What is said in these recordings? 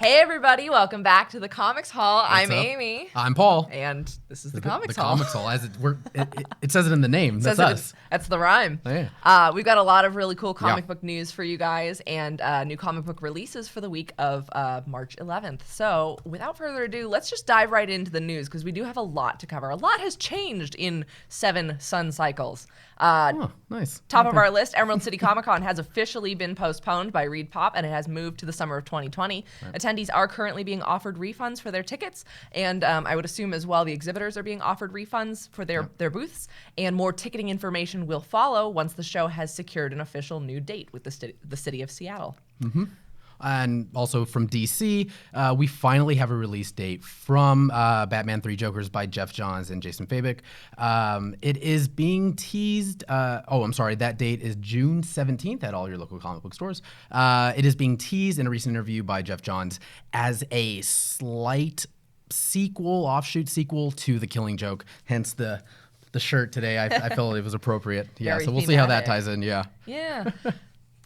Hey everybody, welcome back to the Comics Hall. What's I'm up? Amy. I'm Paul. And this is the Comics Hall. Comics Hall. It says it in the name. That's us. That's the rhyme. Oh, yeah. We've got a lot of really cool comic book news for you guys and new comic book releases for the week of March 11th. So without further ado, let's just dive right into the news because we do have a lot to cover. A lot has changed in 7 sun cycles. Nice. Top of our list, Emerald City Comic Con has officially been postponed by Reed Pop, and it has moved to the summer of 2020. Right. Attendees are currently being offered refunds for their tickets, and I would assume as well the exhibitors are being offered refunds for their booths, and more ticketing information will follow once the show has secured an official new date with the city of Seattle. Mm-hmm. And also from DC, we finally have a release date from Batman 3 Jokers by Jeff Johns and Jason Fabik. It is being teased. That date is June 17th at all your local comic book stores. It is being teased in a recent interview by Jeff Johns as a slight offshoot sequel to The Killing Joke, hence the shirt today. I felt it was appropriate. Yeah, so we'll see how that ties in. Yeah.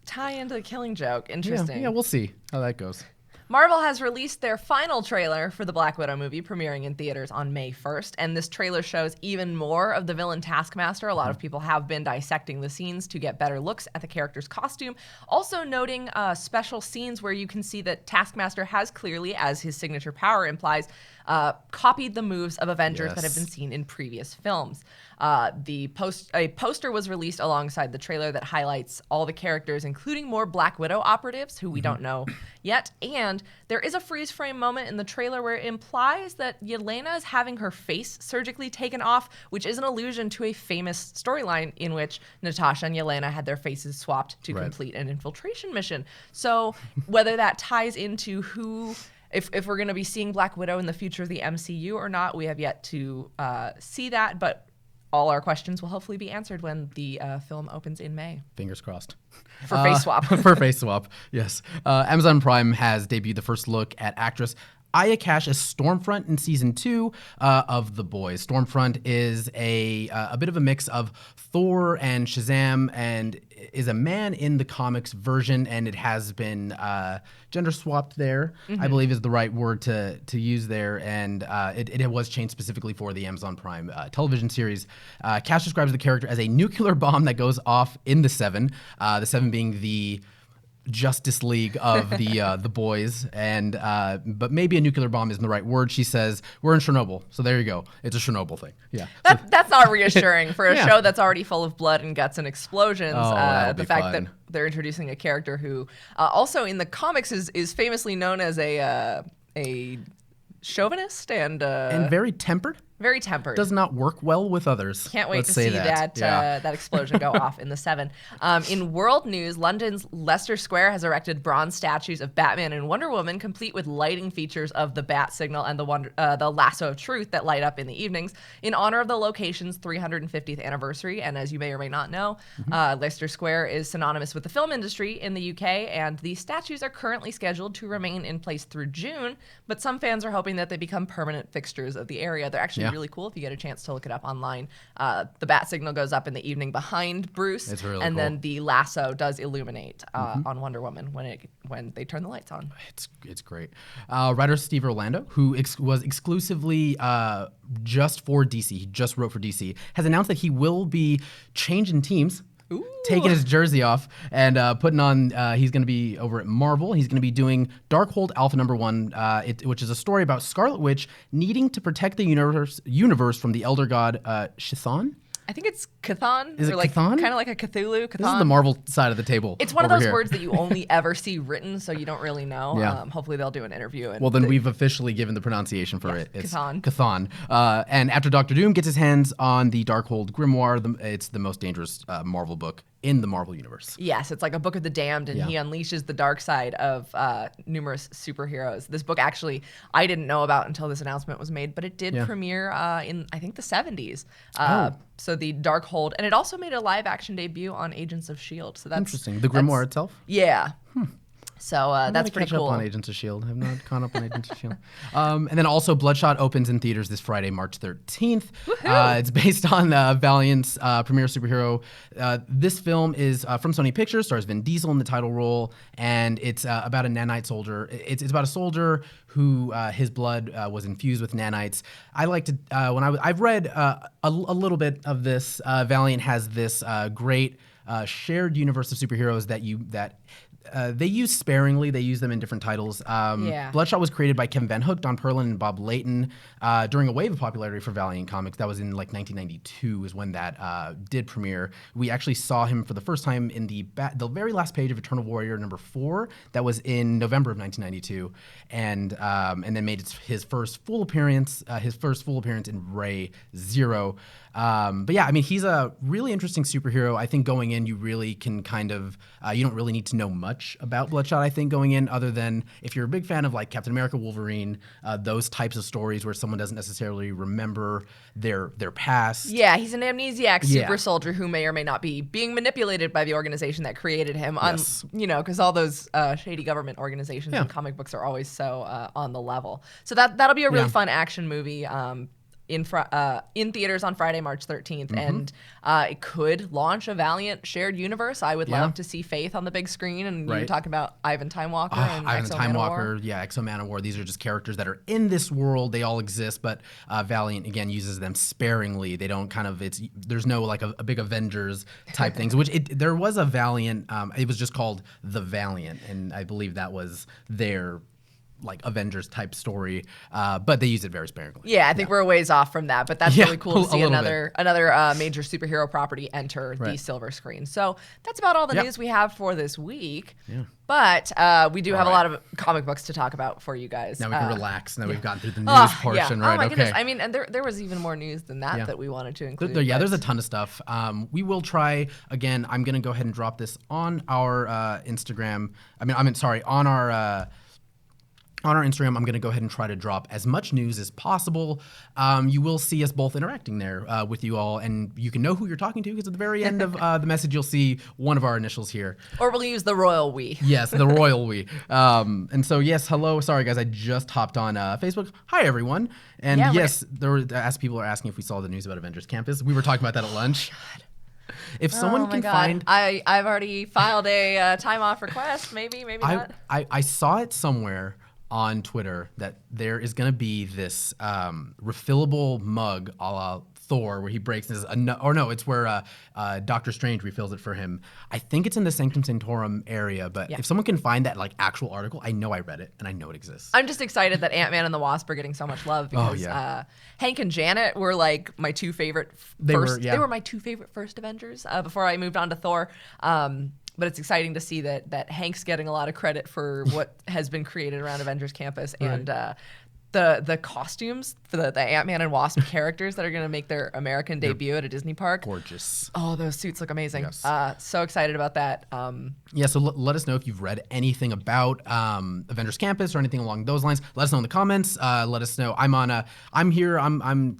Tie into The Killing Joke. Interesting. Yeah, we'll see how that goes. Marvel has released their final trailer for the Black Widow movie, premiering in theaters on May 1st, and this trailer shows even more of the villain Taskmaster. A lot of people have been dissecting the scenes to get better looks at the character's costume, also noting special scenes where you can see that Taskmaster has clearly, as his signature power implies, copied the moves of Avengers that have been seen in previous films. A poster was released alongside the trailer that highlights all the characters, including more Black Widow operatives who we don't know yet. And there is a freeze frame moment in the trailer where it implies that Yelena is having her face surgically taken off, which is an allusion to a famous storyline in which Natasha and Yelena had their faces swapped to complete an infiltration mission. So whether that ties into if we're going to be seeing Black Widow in the future of the MCU or not, we have yet to see that, but all our questions will hopefully be answered when the film opens in May. Fingers crossed. For face swap. For face swap, yes. Amazon Prime has debuted the first look at actress Aya Cash as Stormfront in season 2 of The Boys. Stormfront is a bit of a mix of Thor and Shazam, and is a man in the comics version, and it has been gender swapped there, I believe is the right word to use there, and it was changed specifically for the Amazon Prime television series. Cash describes the character as a nuclear bomb that goes off in the Seven being the Justice League of the boys, and but maybe a nuclear bomb isn't the right word. She says we're in Chernobyl, so there you go. It's a Chernobyl thing. Yeah, that's not reassuring for a show that's already full of blood and guts and explosions. The fact that they're introducing a character who also in the comics is famously known as a chauvinist and very tempered. Very tempered. Does not work well with others. Can't wait to see that explosion go off in the Seven. In world news, London's Leicester Square has erected bronze statues of Batman and Wonder Woman, complete with lighting features of the bat signal and the lasso of truth that light up in the evenings, in honor of the location's 350th anniversary. And as you may or may not know, Leicester Square is synonymous with the film industry in the UK, and these statues are currently scheduled to remain in place through June, but some fans are hoping that they become permanent fixtures of the area. They're actually really cool if you get a chance to look it up online. The bat signal goes up in the evening behind Bruce, it's really and cool. Then the lasso does illuminate on Wonder Woman when they turn the lights on. It's great. Writer Steve Orlando, who was exclusively just for DC, he just wrote for DC, has announced that he will be changing teams. Ooh. Taking his jersey off and putting on, he's going to be over at Marvel. He's going to be doing Darkhold Alpha #1, which is a story about Scarlet Witch needing to protect the universe from the Elder God Chthon. I think it's Chthon. Is it Chthon? Kind of like a Cthulhu. Chthon. This is the Marvel side of the table. It's one of those words that you only ever see written, so you don't really know. Yeah. Hopefully they'll do an interview. Well, then we've officially given the pronunciation for it. It's Chthon. Chthon. And after Doctor Doom gets his hands on the Darkhold Grimoire, it's the most dangerous Marvel book in the Marvel universe. Yes, it's like a book of the damned, and he unleashes the dark side of numerous superheroes. This book actually I didn't know about until this announcement was made, but it did premiere in I think the 70s. So the Darkhold, and it also made a live action debut on Agents of S.H.I.E.L.D. So that's interesting. The Grimoire itself? Yeah. So that's pretty catch cool. up on Agents of S.H.I.E.L.D. I've not caught up on Agents of S.H.I.E.L.D. And then also Bloodshot opens in theaters this Friday, March 13th. It's based on Valiant's premiere superhero. This film is from Sony Pictures, stars Vin Diesel in the title role, and it's about a nanite soldier. It's about a soldier who his blood was infused with nanites. I like to, I've read a little bit of this. Valiant has this great shared universe of superheroes that they use sparingly. They use them in different titles. Bloodshot was created by Kevin Van Hook, Don Perlin, and Bob Layton during a wave of popularity for Valiant Comics. That was in like 1992 is when that did premiere. We actually saw him for the first time in the very last page of Eternal Warrior #4. That was in November of 1992, and then made his first full appearance. In Ray Zero. But yeah, I mean, he's a really interesting superhero. I think going in, you really can kind of, you don't really need to know much about Bloodshot, I think, going in, other than if you're a big fan of like Captain America, Wolverine, those types of stories where someone doesn't necessarily remember their past. Yeah, he's an amnesiac super soldier who may or may not be being manipulated by the organization that created him. Yes. Because all those shady government organizations and comic books are always so on the level. So that'll be a really fun action movie. In theaters on Friday, March 13th, and it could launch a Valiant shared universe. I would love to see Faith on the big screen, and you were talking about Ivan Time Walker and Ivan Exo Time Manowar. Walker, Exo Manowar. These are just characters that are in this world. They all exist, but Valiant again uses them sparingly. They don't there's no like a big Avengers type things. There was a Valiant. It was just called The Valiant, and I believe that was their like Avengers type story, but they use it very sparingly. Yeah, I think we're a ways off from that, but that's really cool to see another major superhero property enter the silver screen. So that's about all the news we have for this week. Yeah. But we do have a lot of comic books to talk about for you guys. Now we can relax. Now we've gotten through the news portion, right? Oh my goodness. I mean, and there was even more news than that that we wanted to include. There's a ton of stuff. We will try, again, I'm going to go ahead and drop this on our Instagram. On our Instagram, I'm going to go ahead and try to drop as much news as possible. You will see us both interacting there with you all, and you can know who you're talking to because at the very end of the message, you'll see one of our initials here. Or we'll use the royal we. Yes, the royal we. And so, yes, hello. Sorry, guys, I just hopped on Facebook. Hi, everyone. And yes, as people are asking if we saw the news about Avengers Campus, we were talking about that at lunch. If someone can find, I've already filed a time off request. Maybe not. I saw it somewhere on Twitter that there is going to be this refillable mug a la Thor where he breaks this, it's where Doctor Strange refills it for him. I think it's in the Sanctum Sanctorum area, but if someone can find that like actual article, I know I read it and I know it exists. I'm just excited that Ant-Man and the Wasp are getting so much love because Hank and Janet were like my two favorite They were my two favorite first Avengers before I moved on to Thor. But it's exciting to see that Hank's getting a lot of credit for what has been created around Avengers Campus, and the costumes for the Ant-Man and Wasp characters that are going to make their American debut at a Disney park. Gorgeous. Oh, those suits look amazing. Yes. So excited about that. So let us know if you've read anything about Avengers Campus or anything along those lines. Let us know in the comments. Let us know. I'm here. I'm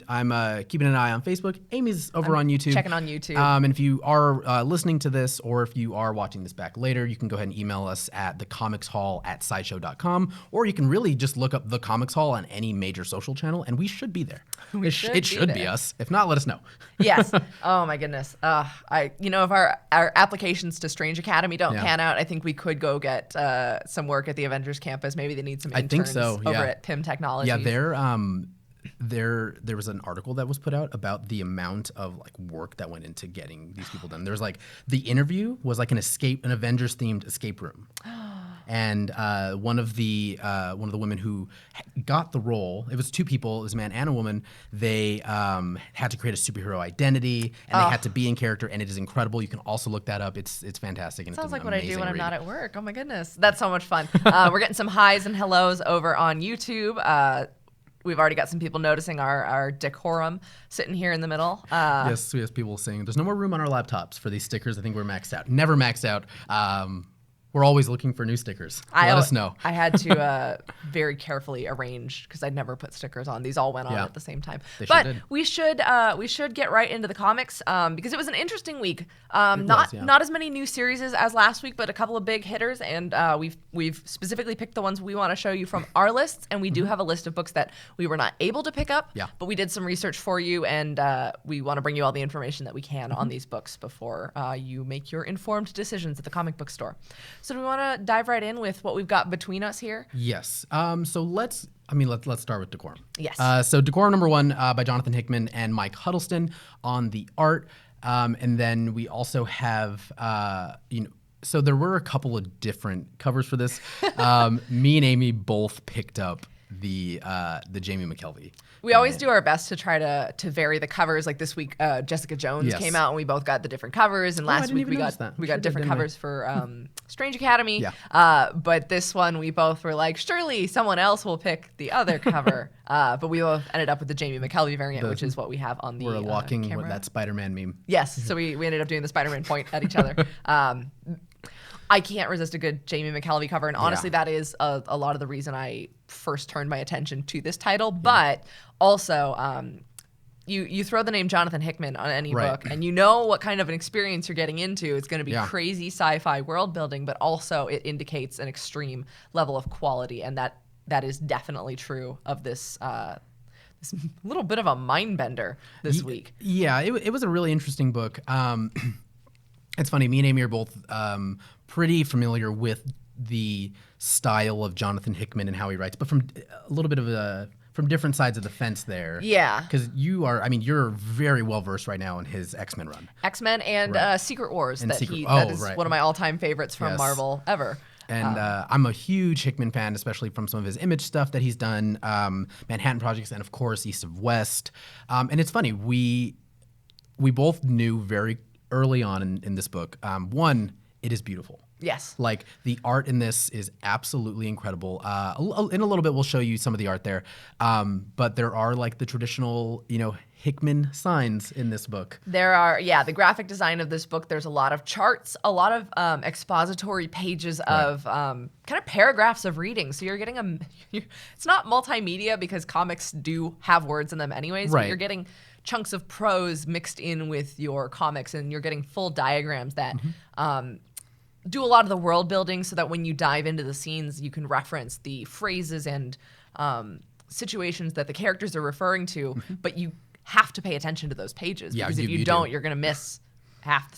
keeping an eye on Facebook. Amy's over on YouTube. Checking on YouTube. And if you are listening to this or if you are watching this back later, you can go ahead and email us at thecomicshall@sideshow.com, or you can really just look up The Comics Hall on any major social channel, and we should be there. It should be us. If not, let us know. Yes. Oh my goodness. If our applications to Strange Academy don't pan out, I think we could go get some work at the Avengers Campus. Maybe they need some interns over at PIM Technologies. Yeah, there was an article that was put out about the amount of like work that went into getting these people done. There's like the interview was like an Avengers themed escape room. And one of the women who got the role, it was two people, it was a man and a woman. They had to create a superhero identity, and they had to be in character, and it is incredible. You can also look that up. It's fantastic. And sounds like what I do when I'm not at work. Oh my goodness, that's so much fun. We're getting some highs and hellos over on YouTube. We've already got some people noticing our decorum sitting here in the middle. Yes, we have people saying there's no more room on our laptops for these stickers. I think we're maxed out. Never maxed out. We're always looking for new stickers. Let us know. I had to very carefully arrange because I'd never put stickers on. These all went on at the same time. They but sure did. we should get right into the comics because it was an interesting week. Not as many new series as last week, but a couple of big hitters, and we've specifically picked the ones we want to show you from our lists, and we do have a list of books that we were not able to pick up. Yeah. But we did some research for you, and we want to bring you all the information that we can on these books before you make your informed decisions at the comic book store. So do we want to dive right in with what we've got between us here? Yes. So let's start with Decorum. Yes. So Decorum number 1 by Jonathan Hickman and Mike Huddleston on the art. And then we also have, so there were a couple of different covers for this. Me and Amy both picked up the Jamie McKelvey. We always do our best to try to vary the covers. Like this week, Jessica Jones came out, and we both got the different covers. And last week we got different covers for Strange Academy. Yeah. But this one we both were like, surely someone else will pick the other cover. But we both ended up with the Jamie McKelvey variant, which is what we have on the We're walking camera. with that Spider-Man meme. Yes. So we ended up doing the Spider-Man point at each other. I can't resist a good Jamie McKelvey cover, and honestly, that is a lot of the reason I first turned my attention to this title. But also, you throw the name Jonathan Hickman on any book, and you know what kind of an experience you're getting into. It's going to be crazy sci-fi world building, but also it indicates an extreme level of quality, and that is definitely true of this. This little bit of a mind bender this week. Yeah, it was a really interesting book. It's funny, me and Amy are both pretty familiar with the style of Jonathan Hickman and how he writes, but from a little bit of from different sides of the fence there. Yeah. Because you're very well versed right now in his X-Men run. X-Men and Secret Wars. That is one of my all-time favorites from Marvel ever. And I'm a huge Hickman fan, especially from some of his Image stuff that he's done, Manhattan Projects, and of course East of West. And it's funny, we both knew very early on in this book, one, it is beautiful. Yes. Like the art in this is absolutely incredible. In a little bit, we'll show you some of the art there. But there are like the traditional, Hickman signs in this book. There are, the graphic design of this book, there's a lot of charts, a lot of expository pages of kind of paragraphs of reading. So you're getting it's not multimedia because comics do have words in them anyways, but you're getting chunks of prose mixed in with your comics, and you're getting full diagrams that do a lot of the world building so that when you dive into the scenes, you can reference the phrases and situations that the characters are referring to, but you have to pay attention to those pages because if you don't, you're going to miss half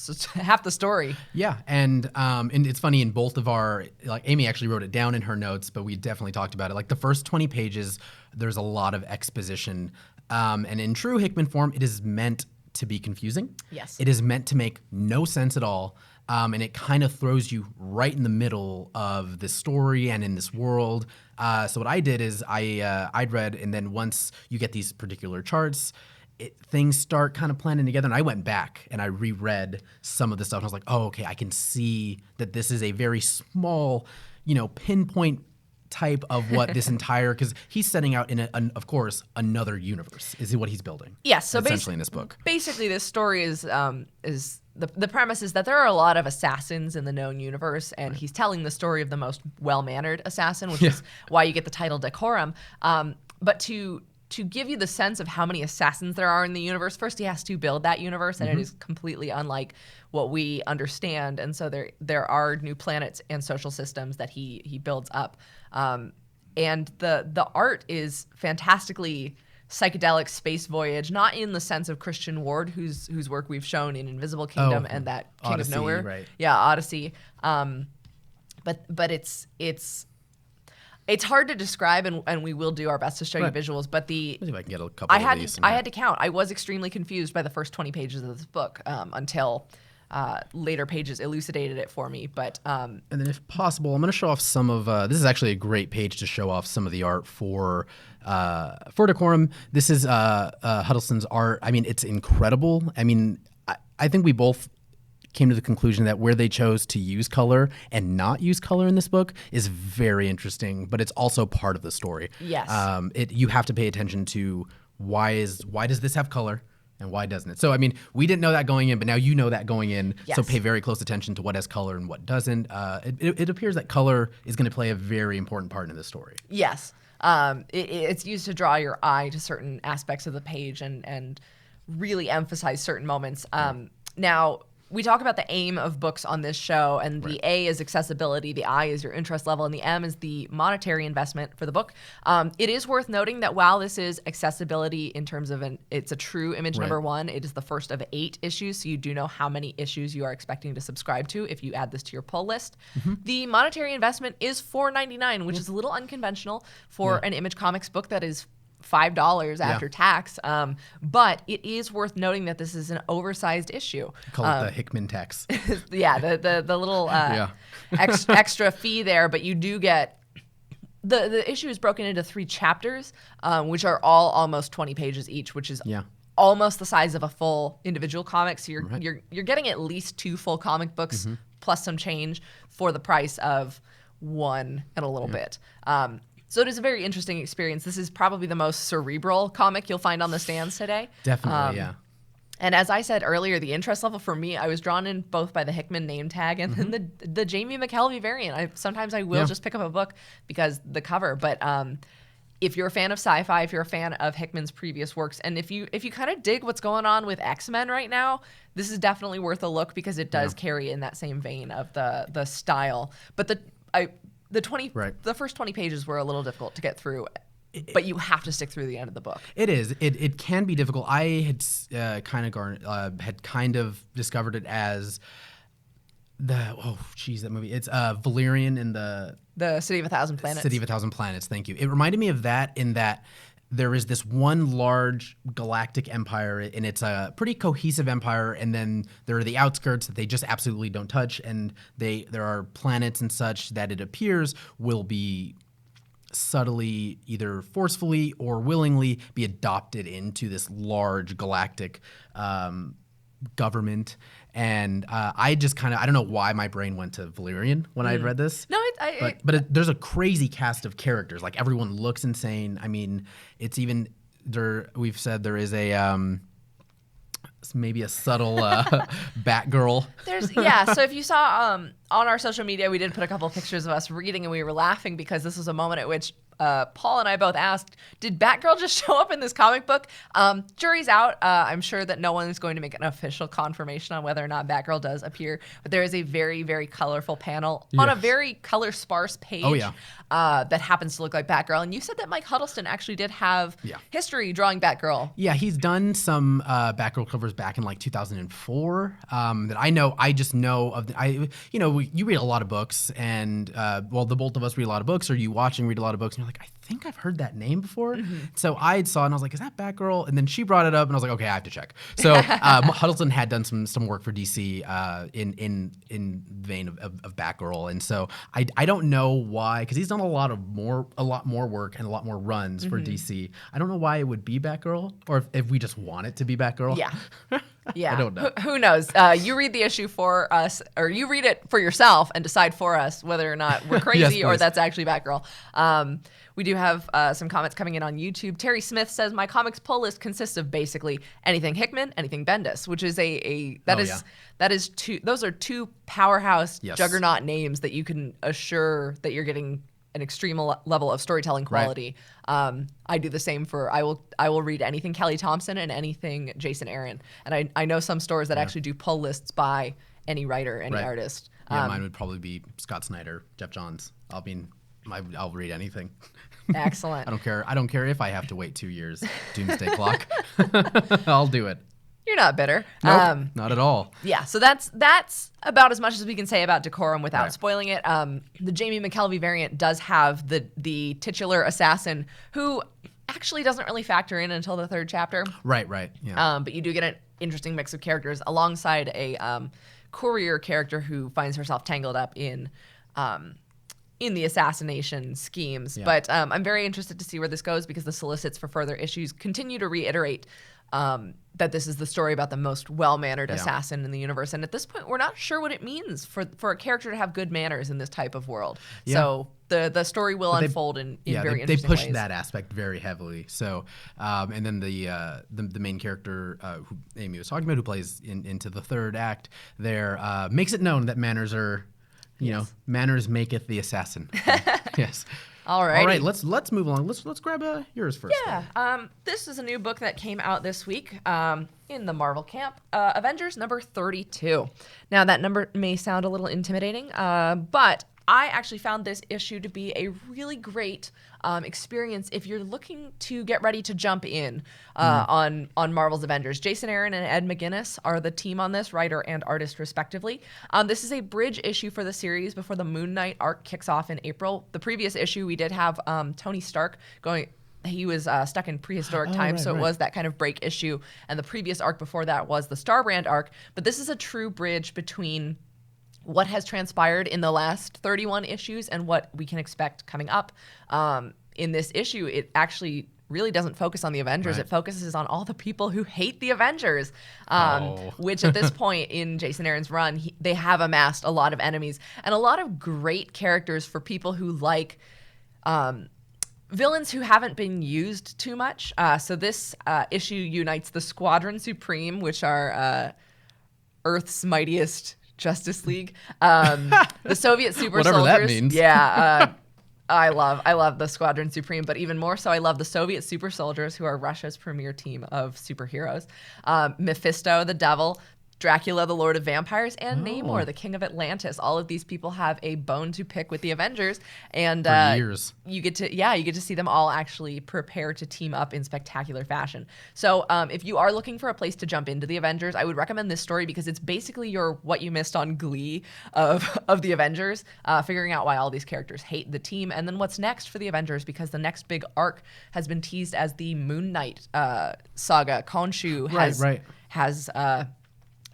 the story. Yeah, and it's funny, in both of our, like Amy actually wrote it down in her notes, but we definitely talked about it. Like the first 20 pages, there's a lot of exposition, and in true Hickman form, it is meant to be confusing. Yes. It is meant to make no sense at all. And it kind of throws you right in the middle of this story and in this world. So what I did is I'd read, and then once you get these particular charts, things start kind of planning together. And I went back and I reread some of the stuff, and I was like, oh, okay, I can see that this is a very small, pinpoint type of what this entire, because he's setting out in of course another universe is what he's building. Yes, so essentially in this book. Basically, this story is the premise is that there are a lot of assassins in the known universe, and he's telling the story of the most well-mannered assassin, which is why you get the title Decorum. But to give you the sense of how many assassins there are in the universe, first he has to build that universe, and it is completely unlike what we understand. And so there are new planets and social systems that he builds up. And the art is fantastically psychedelic space voyage, not in the sense of Christian Ward, whose work we've shown in Invisible Kingdom and that King Odyssey, of Nowhere. right. Yeah, Odyssey. But it's hard to describe, and we will do our best to show you visuals. But Let's see if I can get a couple of these. I had to count. I was extremely confused by the first 20 pages of this book until later pages elucidated it for me. But and then, if possible, I'm going to show off some of. This is actually a great page to show off some of the art for Decorum. This is Huddleston's art. I mean, it's incredible. I mean, I think we both came to the conclusion that where they chose to use color and not use color in this book is very interesting, but it's also part of the story. Yes. You have to pay attention to why does this have color? And why doesn't it? So, I mean, we didn't know that going in, but now you know that going in. Yes. So pay very close attention to what has color and what doesn't. It appears that color is going to play a very important part in this story. Yes. It's used to draw your eye to certain aspects of the page and really emphasize certain moments. Now, we talk about the aim of books on this show, and the A is accessibility, the I is your interest level, and the M is the monetary investment for the book. It is worth noting that while this is accessibility in terms of it's a true image number 1, it is the first of 8 issues, so you do know how many issues you are expecting to subscribe to if you add this to your pull list. The monetary investment is $4.99, which is a little unconventional for an Image Comics book that is $5 after tax, but it is worth noting that this is an oversized issue. Call it the Hickman tax. The little extra fee there, but you do get the issue is broken into 3 chapters, which are all almost 20 pages each, which is almost the size of a full individual comic. So you're getting at least 2 full comic books plus some change for the price of 1 and a little bit. So it is a very interesting experience. This is probably the most cerebral comic you'll find on the stands today. Definitely, And as I said earlier, the interest level for me, I was drawn in both by the Hickman name tag and then the Jamie McKelvey variant. Sometimes I will just pick up a book because the cover. But if you're a fan of sci-fi, if you're a fan of Hickman's previous works, and if you kind of dig what's going on with X-Men right now, this is definitely worth a look because it does carry in that same vein of the style. But the first 20 pages were a little difficult to get through, but you have to stick through the end of the book. It is. It can be difficult. I had kind of discovered it as that movie. It's Valerian in the City of a Thousand Planets. City of a Thousand Planets. Thank you. It reminded me of that in that there is this one large galactic empire, and it's a pretty cohesive empire, and then there are the outskirts that they just absolutely don't touch, and there are planets and such that it appears will be subtly, either forcefully or willingly, be adopted into this large galactic government. And I just I don't know why my brain went to Valerian when I had read this. No, there's a crazy cast of characters. Like, everyone looks insane. I mean, it's even there. We've said there is a maybe a subtle Batgirl. So if you saw on our social media, we did put a couple of pictures of us reading, and we were laughing because this was a moment at which Paul and I both asked, did Batgirl just show up in this comic book? Jury's out. I'm sure that no one is going to make an official confirmation on whether or not Batgirl does appear, but there is a very, very colorful panel on a very color-sparse page that happens to look like Batgirl. And you said that Mike Huddleston actually did have history drawing Batgirl. Yeah, he's done some Batgirl covers back in like 2004 that I know. I just know of. You read a lot of books, and the both of us read a lot of books, or you watch and read a lot of books, and you're like, I think I've heard that name before. So I saw it and I was like, is that Batgirl? And then she brought it up and I was like, okay, I have to check. So Huddleston had done some work for DC in vein of Batgirl. And so I don't know why, because he's done a lot more work and a lot more runs for DC. I don't know why it would be Batgirl, or if we just want it to be Batgirl. Yeah. I don't know. Who knows? You read the issue for us, or you read it for yourself and decide for us whether or not we're crazy or that's actually Batgirl. We do have some comments coming in on YouTube. Terry Smith says, my comics pull list consists of basically anything Hickman, anything Bendis, which is those are 2 powerhouse juggernaut names that you can assure that you're getting an extreme level of storytelling quality. I do the same I will read anything Kelly Thompson and anything Jason Aaron. And I know some stores that actually do pull lists by any writer, any artist. Yeah, mine would probably be Scott Snyder, Jeff Johns. I'll read anything. Excellent. I don't care if I have to wait 2 years. Doomsday Clock. I'll do it. You're not bitter. Nope, not at all. Yeah, so that's about as much as we can say about Decorum without spoiling it. The Jamie McKelvey variant does have the titular assassin, who actually doesn't really factor in until the 3rd chapter. Right. Yeah. But you do get an interesting mix of characters alongside a courier character who finds herself tangled up in in the assassination schemes. Yeah. But I'm very interested to see where this goes because the solicits for further issues continue to reiterate that this is the story about the most well-mannered assassin in the universe. And at this point, we're not sure what it means for a character to have good manners in this type of world. Yeah. So the story will unfold in very interesting ways. They pushed that aspect very heavily. So, and then the main character who Amy was talking about, who plays into the third act there, makes it known that manners are, manners maketh the assassin. Yes. All right. Let's move along. Let's grab yours first. Yeah. This is a new book that came out this week in the Marvel camp. Avengers number 32. Now that number may sound a little intimidating, but I actually found this issue to be a really great experience if you're looking to get ready to jump in on Marvel's Avengers. Jason Aaron and Ed McGuinness are the team on this, writer and artist respectively. This is a bridge issue for the series before the Moon Knight arc kicks off in April. The previous issue, we did have Tony Stark going. He was stuck in prehistoric times, so it was that kind of break issue. And the previous arc before that was the Starbrand arc. But this is a true bridge between what has transpired in the last 31 issues and what we can expect coming up. In this issue, it actually really doesn't focus on the Avengers. It focuses on all the people who hate the Avengers, which at this point in Jason Aaron's run, they have amassed a lot of enemies and a lot of great characters for people who like villains who haven't been used too much. So this issue unites the Squadron Supreme, which are Earth's mightiest Justice League, the Soviet super Whatever soldiers. that means. Yeah, I love the Squadron Supreme, but even more so, I love the Soviet super soldiers, who are Russia's premier team of superheroes. Mephisto, the Devil, Dracula, the Lord of Vampires, and Namor, the King of Atlantis. All of these people have a bone to pick with the Avengers, and for years. you get to see them all actually prepare to team up in spectacular fashion. So if you are looking for a place to jump into the Avengers, I would recommend this story because it's basically your what you missed on Glee of the Avengers, figuring out why all these characters hate the team, and then what's next for the Avengers, because the next big arc has been teased as the Moon Knight saga. Khonshu has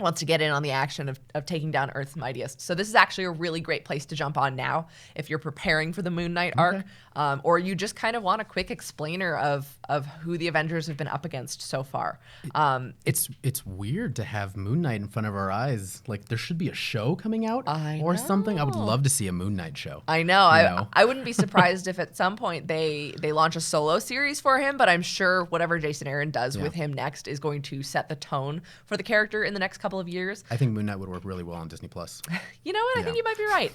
wants to get in on the action of taking down Earth's mightiest. So this is actually a really great place to jump on now if you're preparing for the Moon Knight arc, or you just kind of want a quick explainer of who the Avengers have been up against so far. It's weird to have Moon Knight in front of our eyes. Like, there should be a show coming out something. I would love to see a Moon Knight show. I know. I wouldn't be surprised if at some point they launch a solo series for him, but I'm sure whatever Jason Aaron does with him next is going to set the tone for the character in the next couple of years. I think Moon Knight would work really well on Disney Plus. You know what? I think you might be right.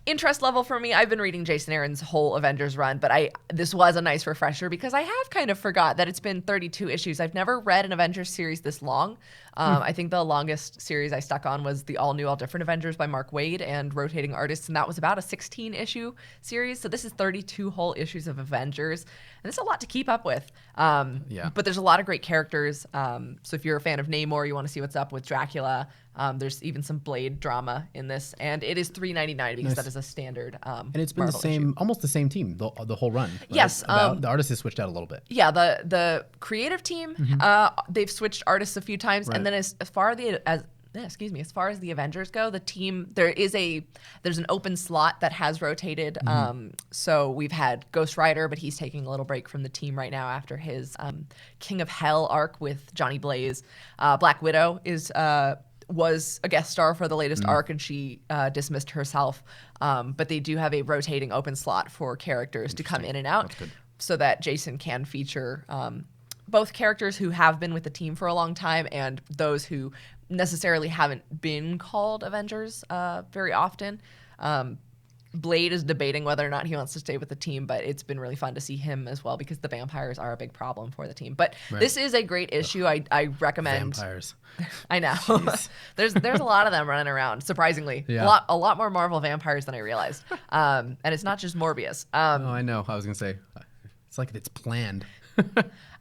Interest level for me, I've been reading Jason Aaron's whole Avengers run, but this was a nice refresher because I have kind of forgot that it's been 32 issues. I've never read an Avengers series this long. I think the longest series I stuck on was the All New, All Different Avengers by Mark Waid and rotating artists, and that was about a 16-issue series. So this is 32 whole issues of Avengers, and it's a lot to keep up with. But there's a lot of great characters. So if you're a fan of Namor, you want to see what's up with Dracula. There's even some Blade drama in this, and it is $3.99 because that is a standard. And it's been Marvel almost the same team the whole run. Right? Yes, the artist has switched out a little bit. Yeah, the creative team, they've switched artists a few times, and then as far as the Avengers go, the team there's an open slot that has rotated. So we've had Ghost Rider, but he's taking a little break from the team right now after his King of Hell arc with Johnny Blaze. Black Widow was a guest star for the latest arc, and she dismissed herself. But they do have a rotating open slot for characters to come in and out, so that Jason can feature both characters who have been with the team for a long time and those who necessarily haven't been called Avengers very often. Blade is debating whether or not he wants to stay with the team, but it's been really fun to see him as well because the vampires are a big problem for the team. But this is a great issue. I recommend. Vampires. I know. There's a lot of them running around, surprisingly. Yeah. A lot more Marvel vampires than I realized. And it's not just Morbius. I know. I was going to say, it's like it's planned.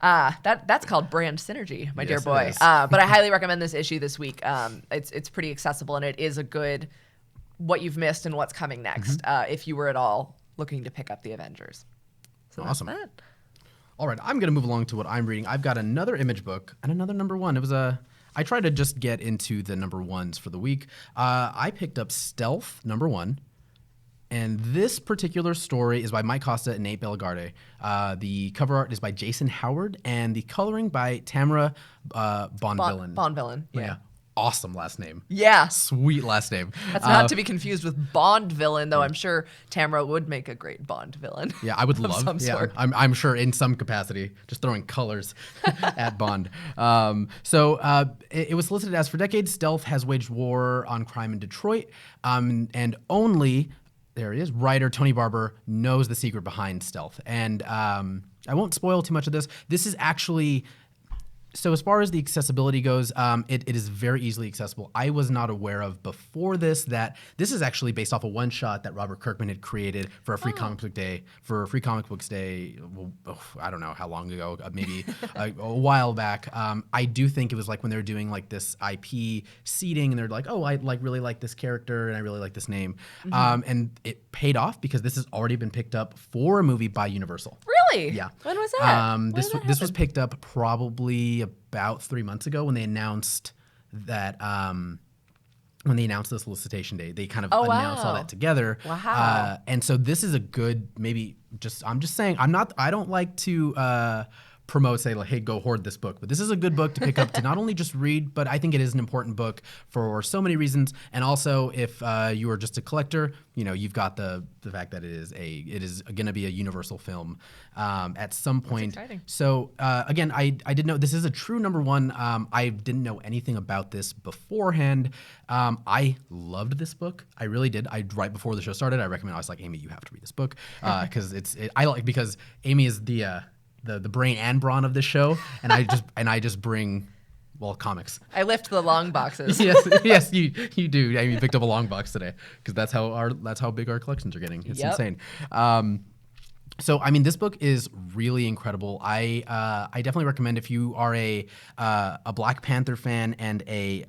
That's called brand synergy, my dear boy. But I highly recommend this issue this week. It's pretty accessible, and it is a good what you've missed and what's coming next if you were at all looking to pick up the Avengers. So awesome. That's that. All right, I'm going to move along to what I'm reading. I've got another Image book and another number one. I tried to just get into the number ones for the week. I picked up Stealth number one, And this particular story is by Mike Costa and Nate Bellegarde. The cover art is by Jason Howard, and the coloring by Tamara Bonvillain. Bonvillain. Yeah. Awesome last name. Yeah. Sweet last name. That's not to be confused with Bond villain, though I'm sure Tamara would make a great Bond villain. Yeah, I would love. some sort. I'm sure in some capacity, just throwing colors at Bond. It was solicited as, for decades, Stealth has waged war on crime in Detroit, and only, there he is, writer Tony Barber knows the secret behind Stealth. And I won't spoil too much of this. This is actually... So as far as the accessibility goes, it is very easily accessible. I was not aware of before this that this is actually based off a one-shot that Robert Kirkman had created for a Free Comic Book Day, well, I don't know how long ago, maybe a while back. I do think it was like when they were doing like this IP seeding, and they're like, oh, I really like this character and I really like this name. And it paid off because this has already been picked up for a movie by Universal. Really? Yeah. When was that? This was picked up probably about 3 months ago when they announced that when they announced the solicitation date. They kind of announced all that together. Wow. And so this is a good, I'm just saying, I don't like to promote, say like, hey, go hoard this book. But this is a good book to pick up to not only just read, but I think it is an important book for so many reasons. And also, if you are just a collector, you've got the fact that it is going to be a Universal film at some point. That's exciting. So again, I didn't know this is a true #1. I didn't know anything about this beforehand. I loved this book. I really did. Right before the show started, I was like, Amy, you have to read this book because Amy is the brain and brawn of this show, and I just bring, well, comics. I lift the long boxes. yes, you do. I mean, you picked up a long box today because that's how big our collections are getting. It's insane. So I mean, this book is really incredible. I definitely recommend if you are a Black Panther fan and a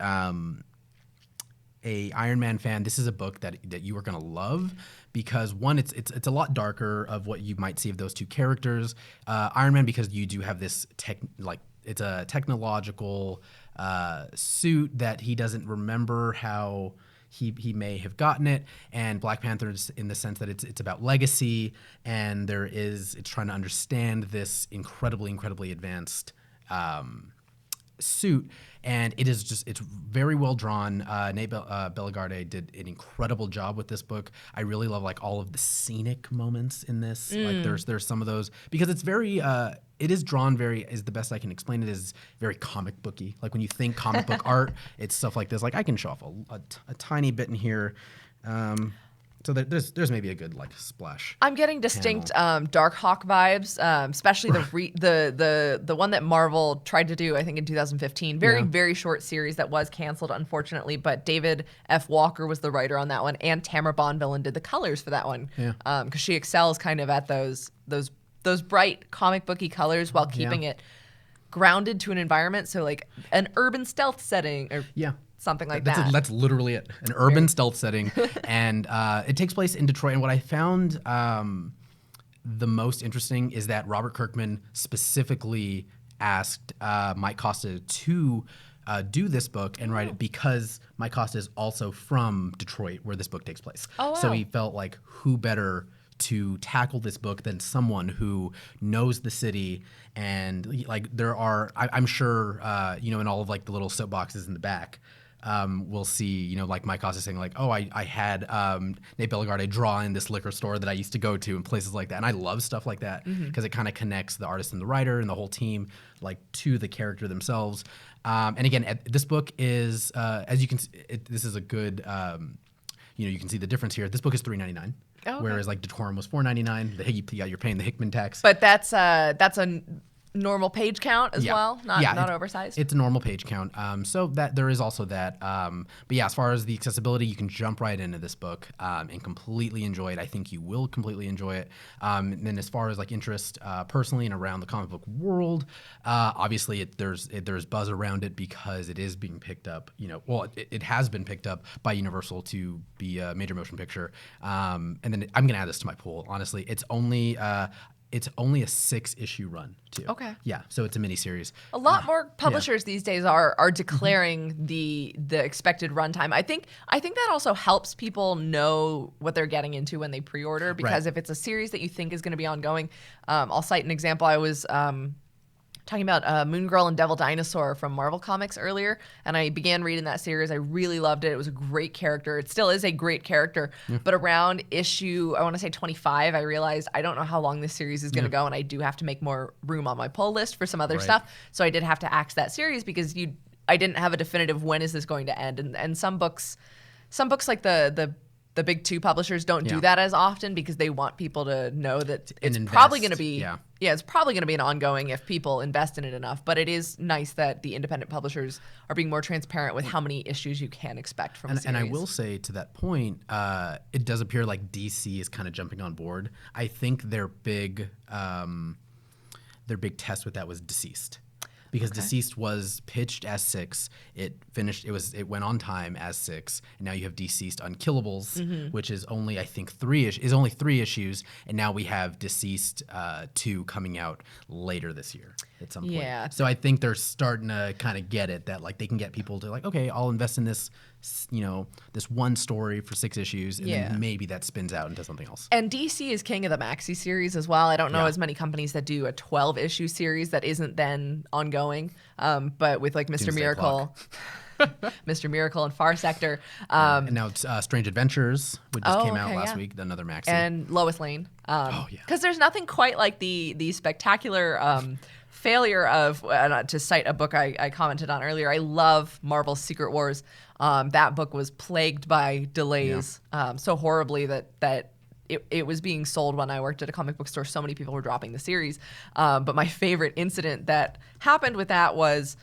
Iron Man fan. This is a book that you are gonna love. Because one, it's a lot darker of what you might see of those two characters. Iron Man, because you do have this it's a technological suit that he doesn't remember how he may have gotten it, and Black Panther is in the sense that it's about legacy, and it's trying to understand this incredibly advanced suit. And it's very well drawn. Nate Bellegarde did an incredible job with this book. I really love like all of the scenic moments in this. Like there's some of those because it's very it is drawn is the best I can explain it, is very comic booky. Like when you think comic book art, it's stuff like this. Like I can show off a tiny bit in here. So there's maybe a good like splash. I'm getting distinct Dark Hawk vibes, especially the one that Marvel tried to do, I think in 2015. Very short series that was canceled, unfortunately. But David F. Walker was the writer on that one, and Tamara Bonvillain did the colors for that one. Yeah. Because she excels kind of at those bright comic booky colors while keeping it grounded to an environment. So like an urban stealth setting or something like that. That's literally it. An urban stealth setting. And it takes place in Detroit. And what I found the most interesting is that Robert Kirkman specifically asked Mike Costa to do this book and write it because Mike Costa is also from Detroit, where this book takes place. Oh, wow. So he felt like who better to tackle this book than someone who knows the city. And like I'm sure in all of like the little soapboxes in the back, we'll see, like Mike Costa saying like, oh, I had Nate Bellegarde draw in this liquor store that I used to go to and places like that. And I love stuff like that because it kind of connects the artist and the writer and the whole team like to the character themselves. And again, this book is, as you can see, this is a good, you can see the difference here. This book is $3.99. Oh, okay. Whereas like Decorum was $4.99. You're paying the Hickman tax. But that's a normal page count as well, not oversized. It's a normal page count. So that there is also that. But yeah, as far as the accessibility, you can jump right into this book and completely enjoy it. I think you will completely enjoy it. And then as far as like interest personally and around the comic book world, obviously there's buzz around it because it is being picked up. It has been picked up by Universal to be a major motion picture. And then I'm gonna add this to my pool. Honestly, it's only. It's only a 6-issue run too. Okay. Yeah, so it's a miniseries. A lot more publishers these days are declaring the expected runtime. I think that also helps people know what they're getting into when they pre-order, because if it's a series that you think is going to be ongoing, I'll cite an example. I was talking about Moon Girl and Devil Dinosaur from Marvel Comics earlier, and I began reading that series. I really loved it. It was a great character. It still is a great character, but around issue, I want to say 25, I realized I don't know how long this series is going to go, and I do have to make more room on my pull list for some other stuff. So I did have to axe that series because I didn't have a definitive when is this going to end, and some books like the big 2 publishers don't do that as often because they want people to know that it's probably going to be it's probably going to be an ongoing if people invest in it enough. But it is nice that the independent publishers are being more transparent with how many issues you can expect from a series. And I will say to that point, it does appear like DC is kind of jumping on board. I think their big test with that was Deceased. Because Deceased was pitched as 6, it went on time as 6, and now you have Deceased Unkillables, which is only I think 3 issues, and now we have Deceased 2 coming out later this year at some point. Yeah. So I think they're starting to kind of get it that like they can get people to like, okay, I'll invest in this, this one story for 6 issues, and then maybe that spins out into something else. And DC is king of the maxi series as well. I don't know as many companies that do a 12-issue series that isn't then ongoing. But with like Mr. Miracle, Mr. Miracle and Far Sector. And now it's Strange Adventures, which just came out last week, another maxi. And Lois Lane. Because there's nothing quite like the spectacular failure of, to cite a book I commented on earlier, I love Marvel's Secret Wars. That book was plagued by delays so horribly that it was being sold when I worked at a comic book store. So many people were dropping the series. But my favorite incident that happened with that was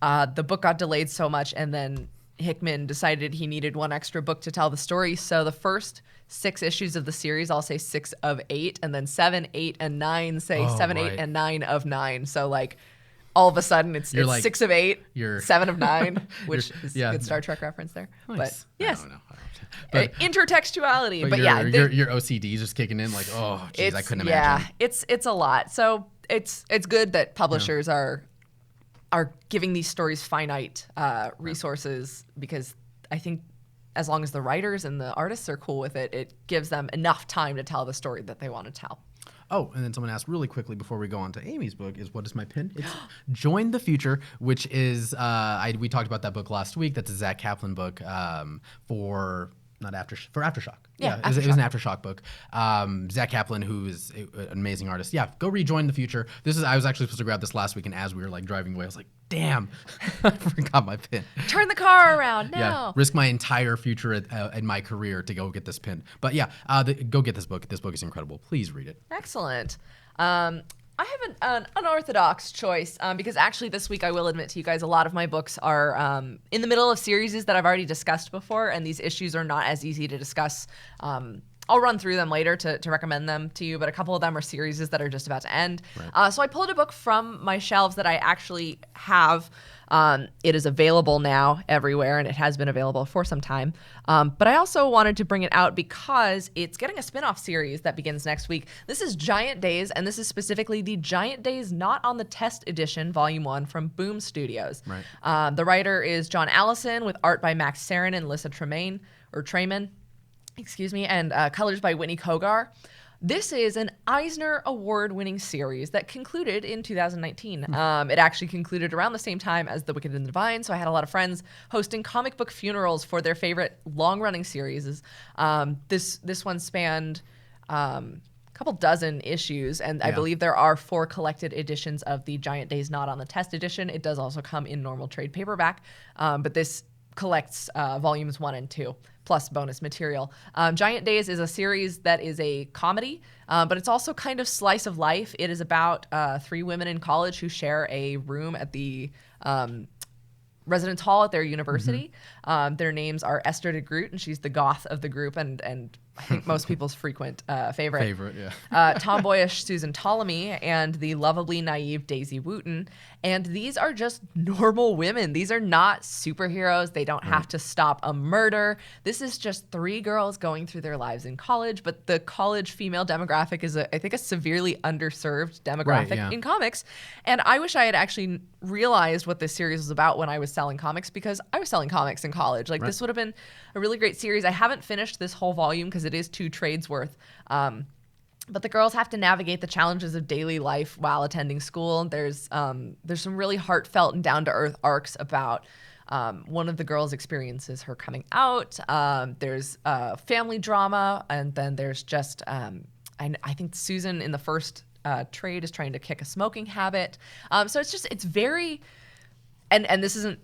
the book got delayed so much, and then Hickman decided he needed one extra book to tell the story. So the first 6 issues of the series, I'll say 6 of 8, and then 7, 8, and 9 say 7, 8, and 9 of 9. So like all of a sudden it's like 6 of 8, 7 of 9, which is a good Star Trek reference there. Nice. But yes. I don't know. But, intertextuality. But your OCD is just kicking in like, oh, geez, I couldn't imagine. Yeah, it's a lot. So it's good that publishers are giving these stories finite resources, because I think as long as the writers and the artists are cool with it, it gives them enough time to tell the story that they want to tell. Oh, and then someone asked really quickly before we go on to Amy's book is, what is my pin? It's Join the Future, which is, we talked about that book last week. That's a Zach Kaplan book for Aftershock. Yeah, it was an Aftershock book. Zach Kaplan, who is an amazing artist. Yeah, go rejoin the future. I was actually supposed to grab this last week, and as we were like driving away, I was like, damn, I forgot my pin. Turn the car around now. Yeah, risk my entire future in my career to go get this pin. But yeah, go get this book. This book is incredible. Please read it. Excellent. I have an unorthodox choice because actually this week, I will admit to you guys, a lot of my books are in the middle of series that I've already discussed before, and these issues are not as easy to discuss. I'll run through them later to recommend them to you, but a couple of them are series that are just about to end. Right. So I pulled a book from my shelves that I actually have. It is available now everywhere, and it has been available for some time. But I also wanted to bring it out because it's getting a spin-off series that begins next week. This is Giant Days, and this is specifically the Giant Days Not on the Test Edition, Volume 1 from Boom Studios. Right. The writer is John Allison, with art by Max Sarin and Lissa Tremaine, and colors by Whitney Kogar. This is an Eisner Award-winning series that concluded in 2019. It actually concluded around the same time as The Wicked and the Divine, so I had a lot of friends hosting comic book funerals for their favorite long-running series. This one spanned a couple dozen issues, and I believe there are 4 collected editions of the Giant Days Not on the Test edition. It does also come in normal trade paperback, but this collects volumes 1 and 2. Plus bonus material. Giant Days is a series that is a comedy, but it's also kind of slice of life. It is about 3 women in college who share a room at the residence hall at their university. Their names are Esther de Groot, and she's the goth of the group, and I think most people's frequent favorite. Yeah. Tomboyish Susan Ptolemy and the lovably naive Daisy Wooten. And these are just normal women. These are not superheroes. They don't have to stop a murder. This is just three girls going through their lives in college. But the college female demographic is, I think, a severely underserved demographic in comics. And I wish I had actually realized what this series was about when I was selling comics, because I was selling comics in college. Like, this would have been a really great series. I haven't finished this whole volume because it is 2 trades worth. But the girls have to navigate the challenges of daily life while attending school. There's some really heartfelt and down-to-earth arcs about one of the girls' experiences her coming out. There's family drama, and then there's just I think Susan in the first trade is trying to kick a smoking habit. So it's very, and this isn't,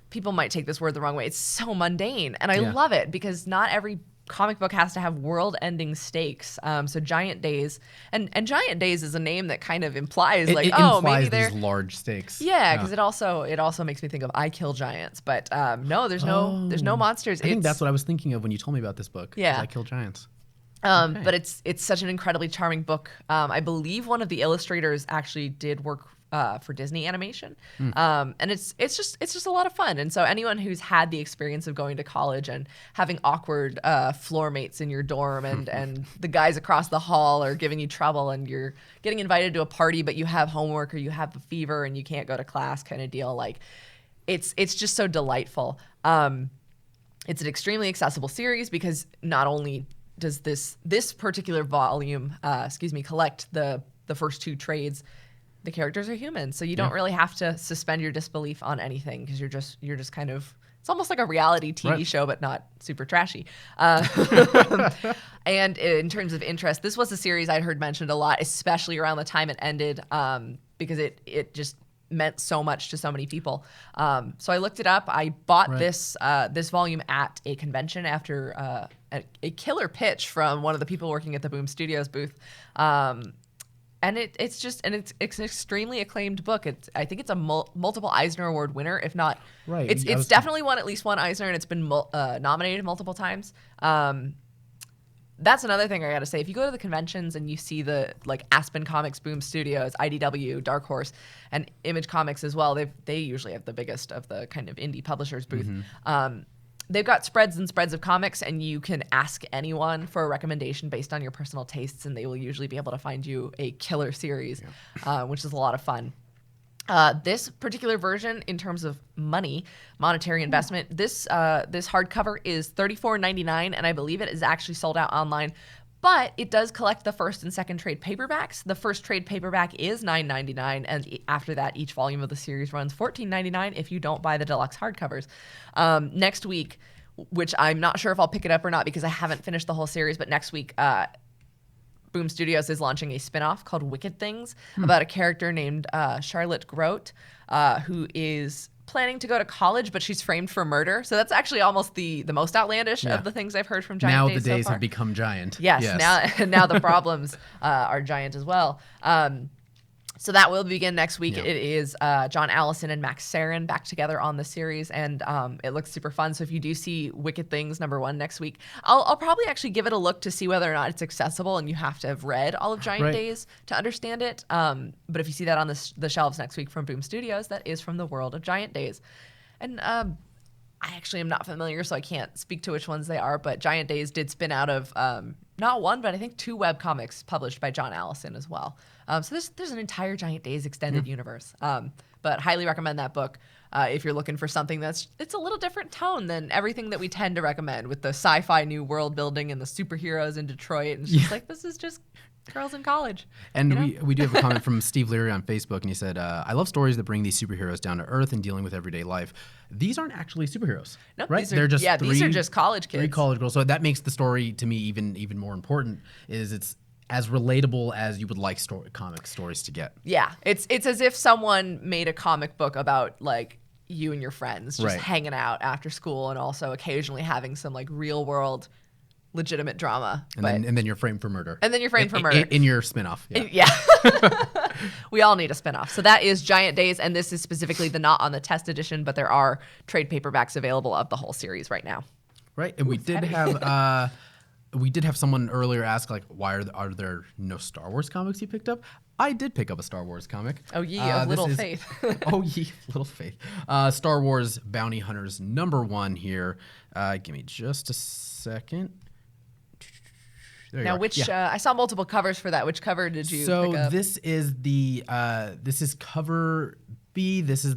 people might take this word the wrong way. It's so mundane, and I love it because not every comic book has to have world-ending stakes. So Giant Days, and Giant Days is a name that kind of implies It maybe implies they're these large stakes. Yeah, because it also makes me think of I Kill Giants, but no, there's no monsters. I think that's what I was thinking of when you told me about this book. Yeah. I Kill Giants. But it's such an incredibly charming book. I believe one of the illustrators actually did work for Disney animation, and it's just a lot of fun. And so anyone who's had the experience of going to college and having awkward floor mates in your dorm, and the guys across the hall are giving you trouble, and you're getting invited to a party but you have homework or you have a fever and you can't go to class, kind of deal. Like, it's just so delightful. It's an extremely accessible series because not only does this particular volume collect the first 2 trades, the characters are human, so you don't really have to suspend your disbelief on anything, because you're just kind of, it's almost like a reality TV show, but not super trashy. And in terms of interest, this was a series I'd heard mentioned a lot, especially around the time it ended, because it just meant so much to so many people. So I looked it up. I bought this volume at a convention after a killer pitch from one of the people working at the Boom Studios booth. And it's an extremely acclaimed book. I think it's a multiple Eisner Award winner, if not. Right. It's definitely won at least one Eisner, and it's been nominated multiple times. That's another thing I gotta say. If you go to the conventions and you see the Aspen Comics, Boom Studios, IDW, Dark Horse, and Image Comics as well, they usually have the biggest of the kind of indie publishers booth. They've got spreads and spreads of comics, and you can ask anyone for a recommendation based on your personal tastes, and they will usually be able to find you a killer series, which is a lot of fun. This particular version, in terms of monetary investment, this hardcover is $34.99, and I believe it is actually sold out online. But it does collect the first and second trade paperbacks. The first trade paperback is $9.99, and after that, each volume of the series runs $14.99 if you don't buy the deluxe hardcovers. Next week, which I'm not sure if I'll pick it up or not because I haven't finished the whole series, but next week, Boom Studios is launching a spinoff called Wicked Things about a character named Charlotte Grote, who is planning to go to college, but she's framed for murder. So that's actually almost the most outlandish of the things I've heard from Giant Days. Now the days so far. have become giant. Yes. Now the problems are giant as well. So that will begin next week. Yeah. It is John Allison and Max Sarin back together on the series, and it looks super fun. So if you do see Wicked Things #1 next week, I'll probably actually give it a look to see whether or not it's accessible, and you have to have read all of Giant Days to understand it. But if you see that on the shelves next week from Boom Studios, that is from the world of Giant Days. And I actually am not familiar, so I can't speak to which ones they are, but Giant Days did spin out of not one, but I think 2 webcomics published by John Allison as well. So there's an entire Giant Days extended universe. But highly recommend that book if you're looking for something it's a little different tone than everything that we tend to recommend with the sci-fi new world building and the superheroes in Detroit. And it's just like, this is just girls in college. And we do have a comment from Steve Leary on Facebook, and he said, I love stories that bring these superheroes down to earth and dealing with everyday life. These aren't actually superheroes, right? They're just these are just college kids. 3 college girls. So that makes the story, to me, even more important, is it's as relatable as you would like comic stories to get. Yeah, it's as if someone made a comic book about you and your friends just hanging out after school, and also occasionally having some real world legitimate drama. And then you're framed for murder. And then you're framed for murder. In your spinoff. Yeah. We all need a spinoff. So that is Giant Days, and this is specifically the not on the test edition, but there are trade paperbacks available of the whole series right now. Right, and we did have we did have someone earlier ask, like, why are there no Star Wars comics you picked up? I did pick up a Star Wars comic. Oh, ye of little faith. Oh, ye of little faith. Star Wars Bounty Hunters #1 here. Give me just a second. There now, which I saw multiple covers for that. Which cover did you pick up? This is cover B. This is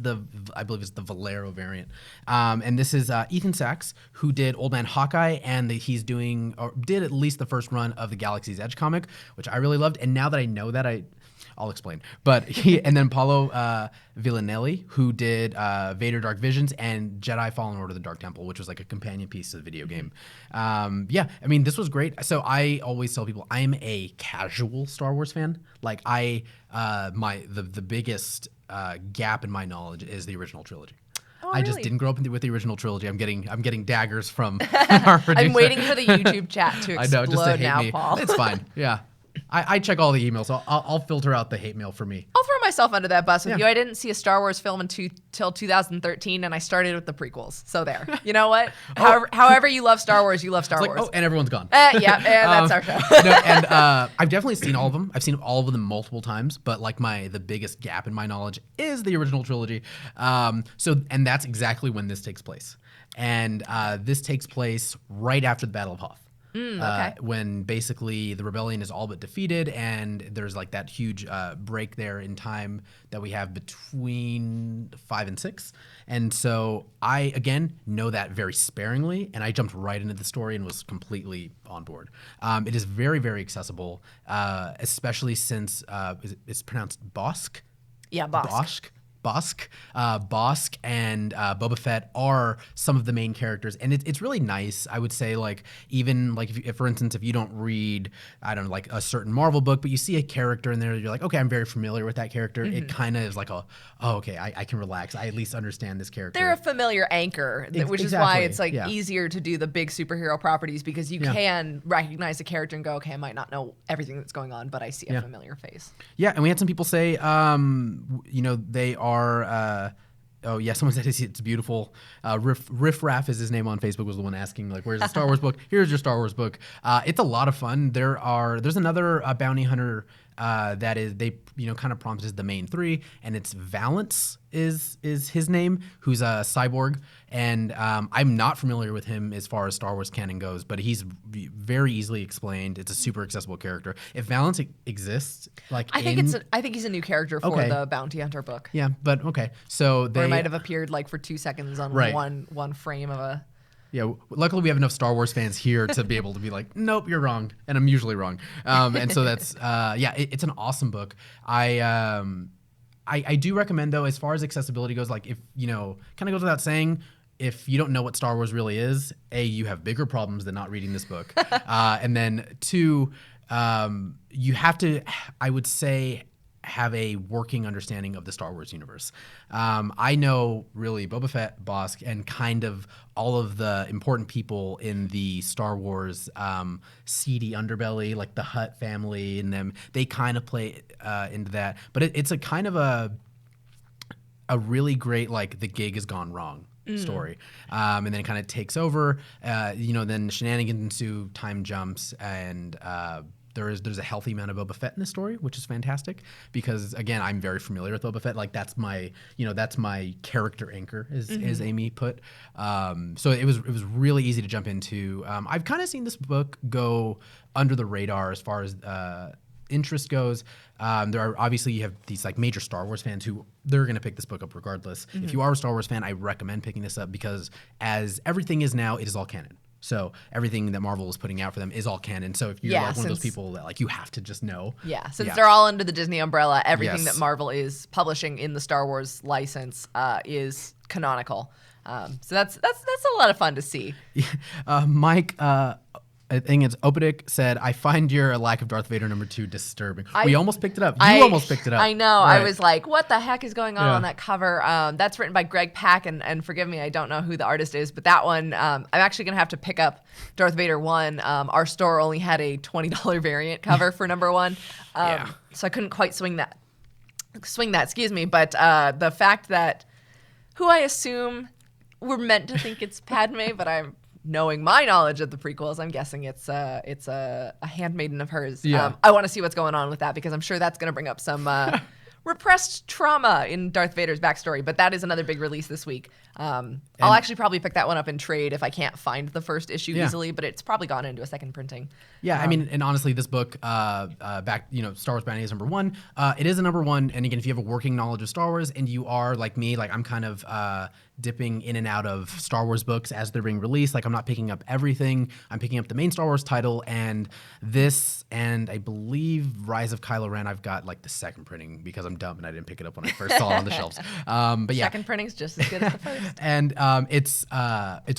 I believe it's the Valero variant. And this is Ethan Sachs, who did Old Man Hawkeye, and he's doing, or did at least the first run of the Galaxy's Edge comic, which I really loved. And now that I know that, I'll explain. But and then Paulo Villanelli, who did Vader Dark Visions and Jedi Fallen Order: The Dark Temple, which was like a companion piece to the video game. Yeah, I mean, this was great. So I always tell people I'm a casual Star Wars fan. Like the biggest gap in my knowledge is the original trilogy. Oh, I just really? didn't grow up with the original trilogy. I'm getting daggers from our producer. I'm waiting for the YouTube chat to explode I know, just to hate now, me. Paul. It's fine. Yeah. I check all the emails. So I'll filter out the hate mail for me. I'll throw myself under that bus with you. I didn't see a Star Wars film until 2013, and I started with the prequels. So there. You know what? However you love Star Wars, you love Star Wars. Oh, and everyone's gone. Yeah, and that's our show. No, and I've definitely seen all of them. I've seen all of them multiple times, but like the biggest gap in my knowledge is the original trilogy. And that's exactly when this takes place. And this takes place right after the Battle of Hoth. Okay. When basically the rebellion is all but defeated, and there's like that huge break there in time that we have between 5 and 6. And so I, again, know that very sparingly, and I jumped right into the story and was completely on board. It is very, very accessible, especially since it's pronounced Bosk. Yeah, Bosk. Bosk and Boba Fett are some of the main characters, and it's really nice. I would say, like, even like if for instance, if you don't read, I don't know, like a certain Marvel book, but you see a character in there, you're like, okay, I'm very familiar with that character. It kind of is like okay, I can relax. I at least understand this character. They're a familiar anchor, which is why it's like easier to do the big superhero properties, because you can recognize a character and go, okay, I might not know everything that's going on, but I see a familiar face. Yeah, and we had some people say, they are. Oh yeah, someone said it's beautiful. Riff Raff is his name on Facebook, was the one asking, like, where's the Star Wars book? Here's your Star Wars book. It's a lot of fun. There's another bounty hunter that is, they kind of prompted as the main 3, and it's Valance is his name, who's a cyborg, and I'm not familiar with him as far as Star Wars canon goes, but he's very easily explained. It's a super accessible character. If Valance exists, like I think he's a new character for the bounty hunter book. Yeah, but okay, so they might have appeared like for 2 seconds on one frame of a. Yeah, luckily we have enough Star Wars fans here to be able to be like, nope, you're wrong, and I'm usually wrong. And so that's it's an awesome book. I do recommend, though, as far as accessibility goes, like, if kind of goes without saying, if you don't know what Star Wars really is, A, you have bigger problems than not reading this book, and then 2, you have to, I would say, have a working understanding of the Star Wars universe. I know really Boba Fett, Bosk, and kind of all of the important people in the Star Wars seedy underbelly, like the Hutt family and them. They kind of play into that, but it's a kind of a really great, like, the gig has gone wrong story, and then it kind of takes over. Then shenanigans ensue, time jumps, and there's a healthy amount of Boba Fett in this story, which is fantastic, because again, I'm very familiar with Boba Fett. Like, that's my character anchor, as Amy put. So it was really easy to jump into. I've kind of seen this book go under the radar as far as interest goes. There are, obviously, you have these like major Star Wars fans who they're going to pick this book up regardless. If you are a Star Wars fan, I recommend picking this up, because as everything is now, it is all canon. So everything that Marvel is putting out for them is all canon. So if you're like one of those people that, like, you have to just know. Yeah, since they're all under the Disney umbrella, everything that Marvel is publishing in the Star Wars license is canonical. So that's a lot of fun to see. Mike, I think it's Opedic, said, I find your lack of Darth Vader #2 disturbing. We almost picked it up. You almost picked it up. I know. Right. I was like, what the heck is going on that cover? That's written by Greg Pak, and forgive me, I don't know who the artist is, but that one, I'm actually going to have to pick up Darth Vader 1. Our store only had a $20 variant cover for #1. So I couldn't quite swing that, excuse me. But the fact that, who I assume we're meant to think it's Padme, but I'm knowing my knowledge of the prequels, I'm guessing it's a handmaiden of hers. Yeah. I want to see what's going on with that because I'm sure that's going to bring up some repressed trauma in Darth Vader's backstory. But that is another big release this week. I'll actually probably pick that one up in trade if I can't find the first issue easily, but it's probably gone into a second printing. Yeah, I mean, and honestly, this book, back, Star Wars Bounty is #1. It is a #1, and again, if you have a working knowledge of Star Wars and you are like me, like I'm kind of dipping in and out of Star Wars books as they're being released. Like I'm not picking up everything. I'm picking up the main Star Wars title, and this, and I believe Rise of Kylo Ren. I've got like the second printing because I'm dumb and I didn't pick it up when I first saw it on the shelves. But yeah, Second printing's just as good as the first. and it's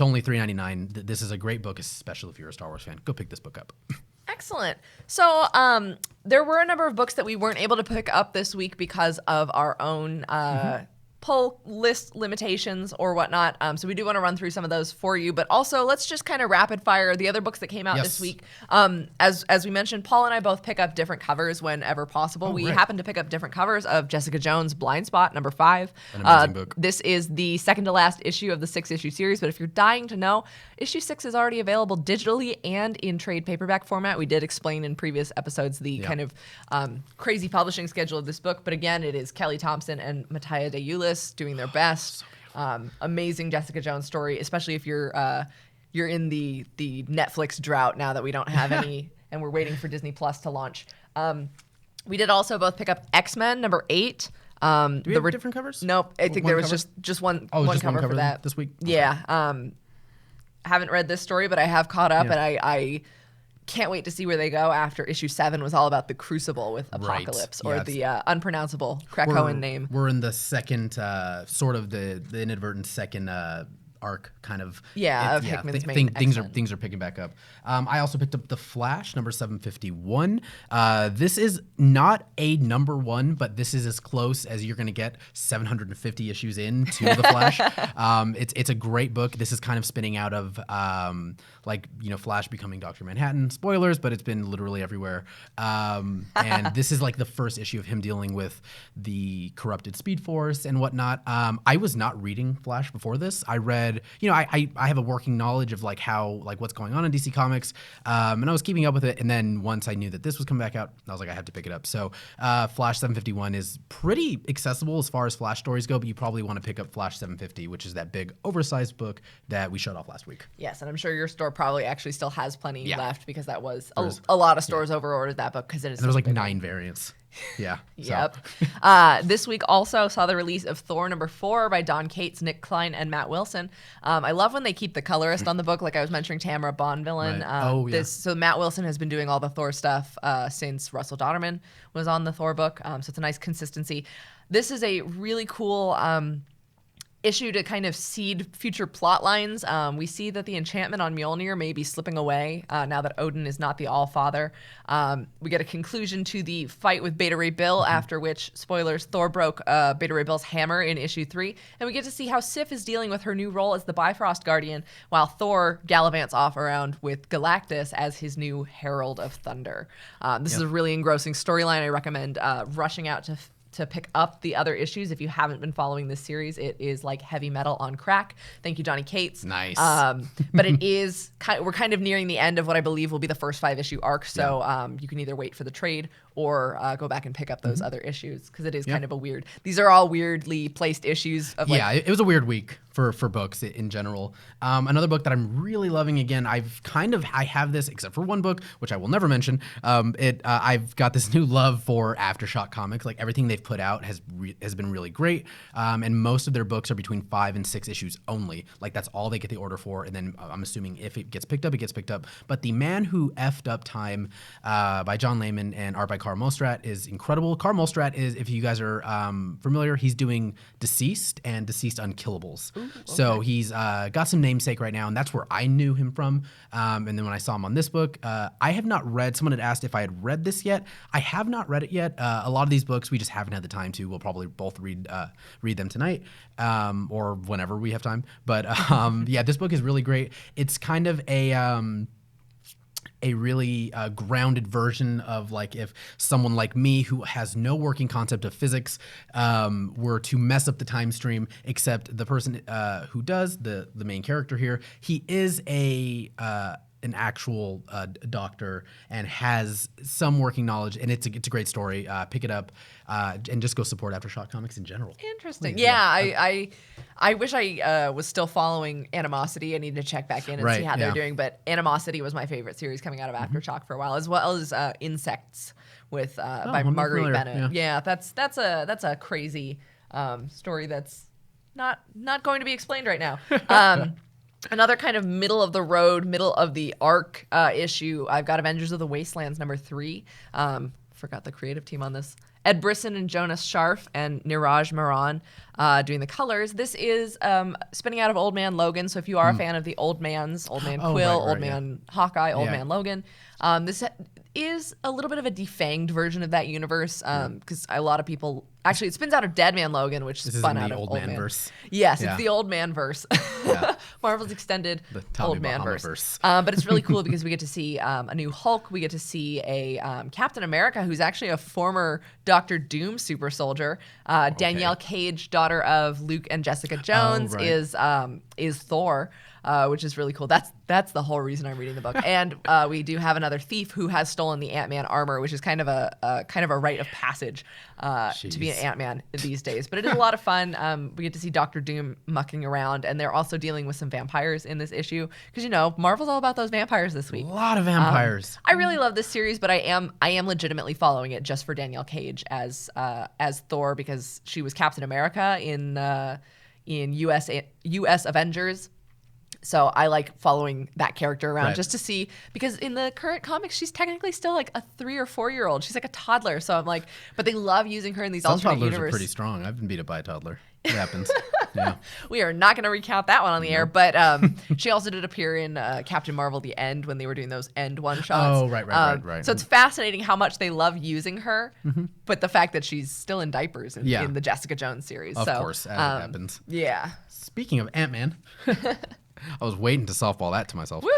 only $3.99. This is a great book, especially if you're a Star Wars fan. Go pick this book up. Excellent. So there were a number of books that we weren't able to pick up this week because of our own pull list limitations or whatnot. So we do want to run through some of those for you, but also let's just kind of rapid fire the other books that came out this week. As we mentioned, Paul and I both pick up different covers whenever possible. We happen to pick up different covers of Jessica Jones' Blind Spot #5. An amazing book. This is the second to last issue of the 6-issue series, but if you're dying to know, issue 6 is already available digitally and in trade paperback format. We did explain in previous episodes the kind of crazy publishing schedule of this book, but again, it is Kelly Thompson and Mattia De Ulis doing their best. Amazing Jessica Jones story, especially if you're in the Netflix drought now that we don't have any and we're waiting for Disney Plus to launch. We did also both pick up X-Men #8. Do we have different covers? Nope. I think there was just one cover for that this week. Yeah. Haven't read this story, but I have caught up, and I can't wait to see where they go after issue 7 was all about the Crucible with Apocalypse, or the unpronounceable Krakoan name. We're in the second, sort of the inadvertent second arc, kind of. Yeah, of Hickman's main things are picking back up. I also picked up The Flash, #751. This is not a #1, but this is as close as you're going to get 750 issues into The Flash. It's a great book. This is kind of spinning out of Flash becoming Dr. Manhattan. Spoilers, but it's been literally everywhere. And this is like the first issue of him dealing with the corrupted Speed Force and whatnot. I was not reading Flash before this. I read, I have a working knowledge of what's going on in DC Comics, and I was keeping up with it. And then once I knew that this was coming back out, I was like, I have to pick it up. So Flash 751 is pretty accessible as far as Flash stories go, but you probably want to pick up Flash 750, which is that big oversized book that we showed off last week. Yes, and I'm sure your store probably actually still has plenty left because that was a lot of stores overordered that book because it is. And there was like 9 variants. Yeah. Yep. This week also saw the release of Thor #4 by Don Cates, Nick Klein, and Matt Wilson. I love when they keep the colorist on the book, like I was mentioning Tamara Bonvillain. Right. So Matt Wilson has been doing all the Thor stuff since Russell Dodderman was on the Thor book. So it's a nice consistency. This is a really cool issue to kind of seed future plot lines. We see that the enchantment on Mjolnir may be slipping away now that Odin is not the All-Father. We get a conclusion to the fight with Beta Ray Bill, after which, spoilers, Thor broke Beta Ray Bill's hammer in issue 3. And we get to see how Sif is dealing with her new role as the Bifrost Guardian, while Thor gallivants off around with Galactus as his new Herald of Thunder. This is a really engrossing storyline. I recommend rushing out to pick up the other issues if you haven't been following this series. It is like heavy metal on crack. Thank you, Johnny Cates. Nice. But it is we're kind of nearing the end of what I believe will be the first 5-issue arc. So you can either wait for the trade or go back and pick up those other issues because it is kind of a weird. These are all weirdly placed issues of it was a weird week for books in general. Another book that I'm really loving, again, I have this except for one book which I will never mention. I've got this new love for Aftershock Comics. Like everything they've put out has been really great, and most of their books are between 5 and 6 issues only. Like that's all they get the order for, and then I'm assuming if it gets picked up, it gets picked up. But The Man Who Effed Up Time by John Layman and art by Carl Mostrat is incredible. Carl Mostrat is, if you guys are familiar, he's doing Deceased and Deceased Unkillables. Ooh, okay. So he's got some namesake right now, and that's where I knew him from. And then when I saw him on this book, I have not read, someone had asked if I had read this yet. I have not read it yet. A lot of these books we just haven't had the time to. We'll probably both read them tonight or whenever we have time. But yeah, this book is really great. It's kind of a a really grounded version of like if someone like me who has no working concept of physics were to mess up the time stream, except the person who does, the main character here, he is an actual doctor and has some working knowledge, and it's a great story. Pick it up and just go support Aftershock Comics in general. Interesting. Yeah, I wish I was still following Animosity. I need to check back in and see how they're doing. But Animosity was my favorite series coming out of Aftershock for a while, as well as Insects with by Marguerite Bennett. Yeah, that's a crazy story that's not going to be explained right now. Another kind of middle of the road, middle of the arc issue. I've got Avengers of the Wastelands #3. Forgot the creative team on this. Ed Brisson and Jonas Scharf and Niraj Maran doing the colors. This is spinning out of Old Man Logan. So if you are a fan of the Old Man Quill, Old Man Hawkeye, Old Man Logan, this is a little bit of a defanged version of that universe because a lot of people actually it spins out of Dead Man Logan, which spun out of Old Man verse. Yes, it's the Old Man verse. Marvel's extended Old Man verse. But it's really cool because we get to see a new Hulk. We get to see a Captain America who's actually a former Doctor Doom super soldier. Danielle Cage, daughter of Luke and Jessica Jones, is Thor. Which is really cool. That's the whole reason I'm reading the book. And we do have another thief who has stolen the Ant-Man armor, which is kind of a rite of passage to be an Ant-Man these days. But it is a lot of fun. We get to see Doctor Doom mucking around, and they're also dealing with some vampires in this issue because Marvel's all about those vampires this week. A lot of vampires. I really love this series, but I am legitimately following it just for Danielle Cage as Thor because she was Captain America in US Avengers. So I like following that character around just to see, because in the current comics, she's technically still like a 3 or 4 year old. She's like a toddler. So I'm like, but they love using her in these alternate universes. Some toddlers are pretty strong. I've been beat up by a toddler. It happens. Yeah. We are not going to recount that one on the air, but she also did appear in Captain Marvel: The End when they were doing those End one-shots. Oh, right. So it's fascinating how much they love using her, but the fact that she's still in diapers in the Jessica Jones series. Of course, as it happens. Yeah. Speaking of Ant-Man... I was waiting to softball that to myself. Woo!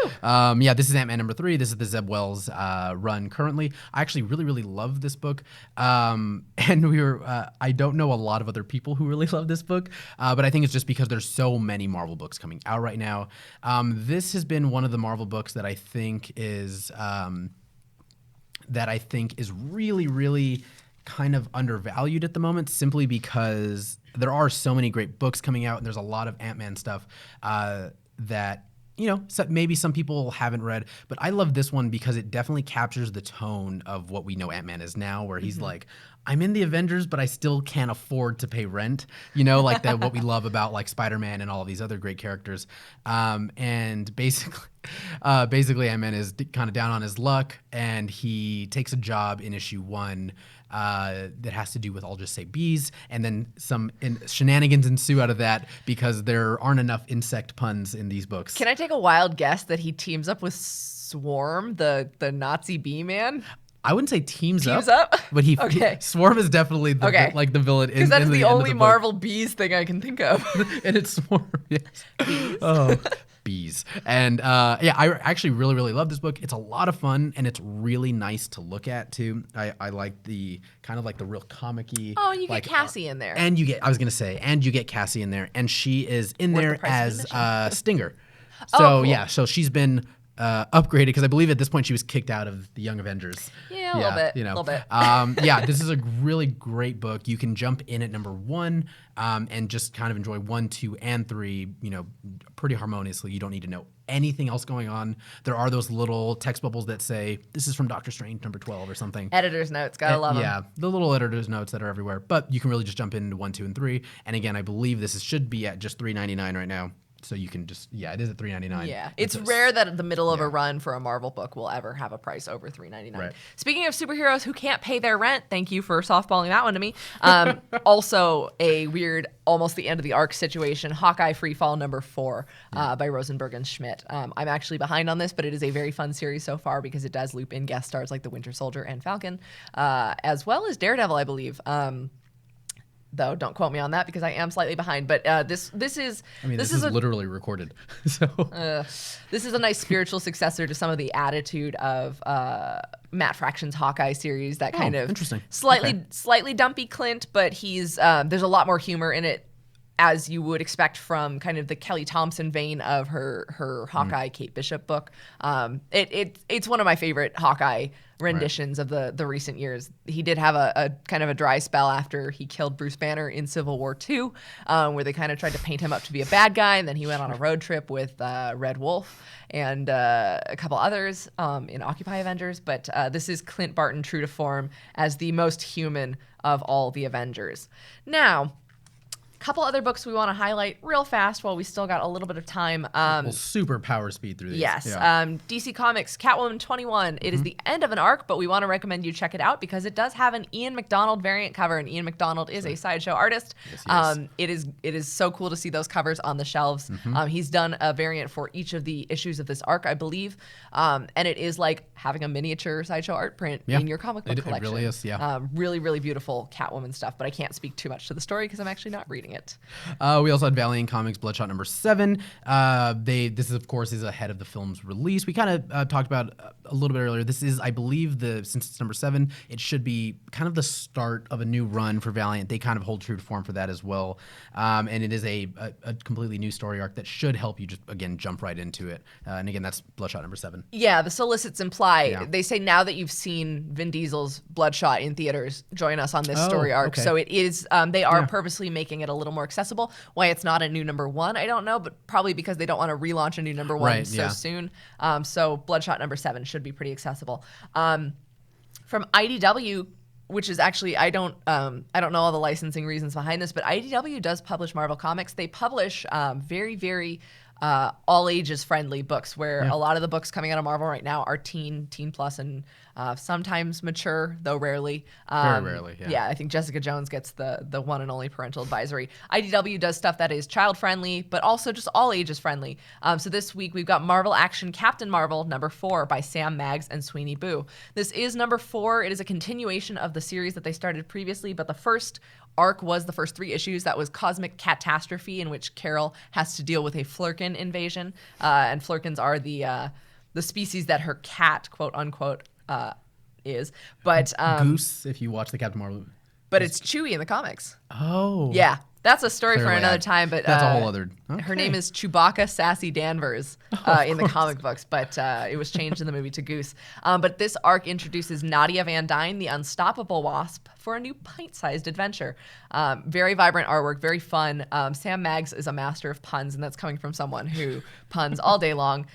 This is Ant-Man #3. This is the Zeb Wells run currently. I actually really, really love this book. And I don't know a lot of other people who really love this book, but I think it's just because there's so many Marvel books coming out right now. This has been one of the Marvel books that I think is really, really kind of undervalued at the moment, simply because there are so many great books coming out and there's a lot of Ant-Man stuff that maybe some people haven't read, but I love this one because it definitely captures the tone of what we know Ant-Man is now, where he's like, I'm in the Avengers, but I still can't afford to pay rent, like what we love about like Spider-Man and all of these other great characters. And basically Ant-Man is kind of down on his luck, and he takes a job in issue 1 that has to do with, I'll just say, bees, and then some shenanigans ensue out of that because there aren't enough insect puns in these books. Can I take a wild guess that he teams up with Swarm, the Nazi bee man? I wouldn't say teams up, but Swarm is definitely the villain. Because that's the only Marvel bees thing I can think of. And it's Swarm. Yes. Bees. Oh, bees. And I actually really, really love this book. It's a lot of fun, and it's really nice to look at too. I like the kind of like the real comic-y. Oh, you get Cassie in there. And you get Cassie in there, and she is in there as Stinger. So cool. So she's been upgraded because I believe at this point she was kicked out of the Young Avengers. Yeah, a little bit. This is a really great book. You can jump in at #1 and just kind of enjoy 1, 2, and 3, pretty harmoniously. You don't need to know anything else going on. There are those little text bubbles that say, this is from Doctor Strange #12 or something. Editor's notes, gotta love them. Yeah, the little editor's notes that are everywhere. But you can really just jump into 1, 2, and 3. And again, I believe this should be at just $3.99 right now. So you can just, it is at $3.99. Yeah, it's rare that the middle of a run for a Marvel book will ever have a price over $3.99. Right. Speaking of superheroes who can't pay their rent, thank you for softballing that one to me. Also a weird, almost the end of the arc situation, Hawkeye Freefall #4 by Rosenberg and Schmidt. I'm actually behind on this, but it is a very fun series so far because it does loop in guest stars like the Winter Soldier and Falcon, as well as Daredevil, I believe. though. Don't quote me on that because I am slightly behind. But this is this is literally recorded. So this is a nice spiritual successor to some of the attitude of Matt Fraction's Hawkeye series. That kind of interesting. slightly dumpy Clint, but he's there's a lot more humor in it, as you would expect from kind of the Kelly Thompson vein of her Hawkeye Kate Bishop book. It's one of my favorite Hawkeye renditions of the recent years. He did have a kind of a dry spell after he killed Bruce Banner in Civil War II, where they kind of tried to paint him up to be a bad guy, and then he went on a road trip with Red Wolf and a couple others in Occupy Avengers. But this is Clint Barton true to form as the most human of all the Avengers. Now, couple other books we want to highlight real fast while we still got a little bit of time. We'll super power speed through these. Yes. Yeah. DC Comics Catwoman 21. It is the end of an arc, but we want to recommend you check it out because it does have an Ian McDonald variant cover, and Ian McDonald is a Sideshow artist. Yes. It is so cool to see those covers on the shelves. He's done a variant for each of the issues of this arc, I believe, and it is like having a miniature Sideshow art print in your comic book collection. It really is, yeah. Really, really beautiful Catwoman stuff, but I can't speak too much to the story because I'm actually not reading it. We also had Valiant Comics Bloodshot number 7. This is, of course, is ahead of the film's release. We kind of talked about a little bit earlier. This is, I believe, since it's number 7, it should be kind of the start of a new run for Valiant. They kind of hold true to form for that as well. And it is a completely new story arc that should help you just, again, jump right into it. And again, that's Bloodshot number 7. Yeah, the solicits imply, they say now that you've seen Vin Diesel's Bloodshot in theaters, join us on this story arc. Okay. So it is, they are purposely making it a little more accessible. Why it's not a new number 1, I don't know, but probably because they don't want to relaunch a new number 1 soon. So Bloodshot number 7 should be pretty accessible. From IDW, which is actually, I don't know all the licensing reasons behind this, but IDW does publish Marvel Comics. They publish very, very all ages friendly books, where a lot of the books coming out of Marvel right now are teen plus, and sometimes mature, though rarely. Very rarely, yeah. Yeah, I think Jessica Jones gets the one and only parental advisory. IDW does stuff that is child friendly, but also just all ages friendly. So this week we've got Marvel Action Captain Marvel number 4 by Sam Maggs and Sweeney Boo. This is number 4. It is a continuation of the series that they started previously, but the first arc was the first 3 issues. That was Cosmic Catastrophe, in which Carol has to deal with a Flurkin invasion, and Flurkins are the species that her cat, quote unquote, is. But Goose, if you watch the Captain Marvel. But it's Chewie in the comics. Oh. Yeah. That's a story Clearly, for another time, but that's a whole other. Okay. Her name is Chewbacca Sassy Danvers in the comic books, but it was changed in the movie to Goose. But this arc introduces Nadia Van Dyne, the unstoppable wasp, for a new pint-sized adventure. Very vibrant artwork, very fun. Sam Maggs is a master of puns, and that's coming from someone who puns all day long.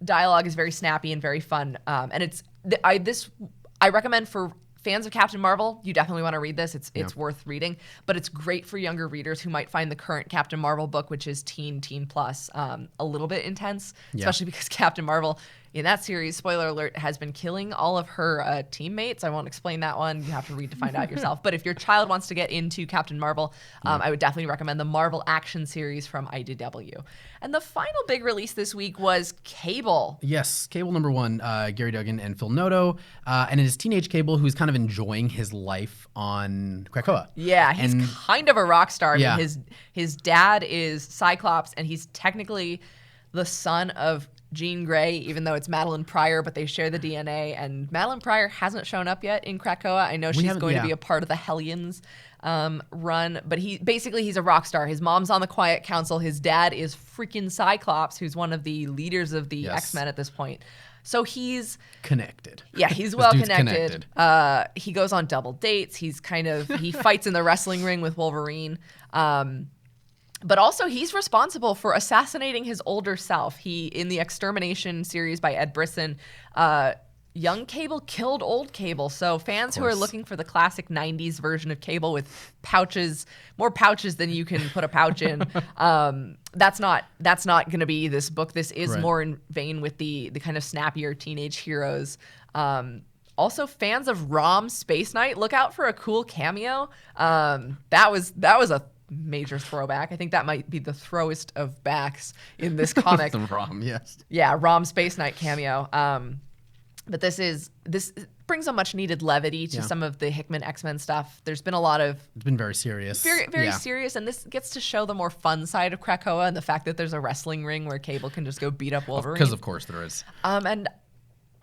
Dialogue is very snappy and very fun, and I recommend for fans of Captain Marvel, you definitely want to read this. It's worth reading, but it's great for younger readers who might find the current Captain Marvel book, which is teen plus, a little bit intense, especially because Captain Marvel in that series, spoiler alert, has been killing all of her teammates. I won't explain that one. You have to read to find out yourself. But if your child wants to get into Captain Marvel, I would definitely recommend the Marvel Action series from IDW. And the final big release this week was Cable. Yes, Cable number 1, Gary Duggan and Phil Noto. And it is teenage Cable, who's kind of enjoying his life on Krakoa. Yeah, he's kind of a rock star. I mean, his dad is Cyclops, and he's technically the son of Jean Grey, even though it's Madeline Pryor, but they share the DNA, and Madeline Pryor hasn't shown up yet in Krakoa. I know she's going to be a part of the Hellions run, but he's a rock star. His mom's on the Quiet Council. His dad is freaking Cyclops, who's one of the leaders of the X-Men at this point. So he's connected. Yeah, he's well connected. He goes on double dates. He fights in the wrestling ring with Wolverine. But also, he's responsible for assassinating his older self. In the Extermination series by Ed Brisson, young Cable killed old Cable. So fans who are looking for the classic 90s version of Cable with more pouches than you can put a pouch in, that's not going to be this book. This is more in vein with the kind of snappier teenage heroes. Also, fans of Rom Space Knight, look out for a cool cameo. That was a major throwback. I think that might be the throwest of backs in this comic. The Rom, yes. Yeah, Rom Space Knight cameo. But this brings a much needed levity to some of the Hickman X-Men stuff. There's been a lot of It's been very serious. very serious, and this gets to show the more fun side of Krakoa and the fact that there's a wrestling ring where Cable can just go beat up Wolverine. Because of course there is. And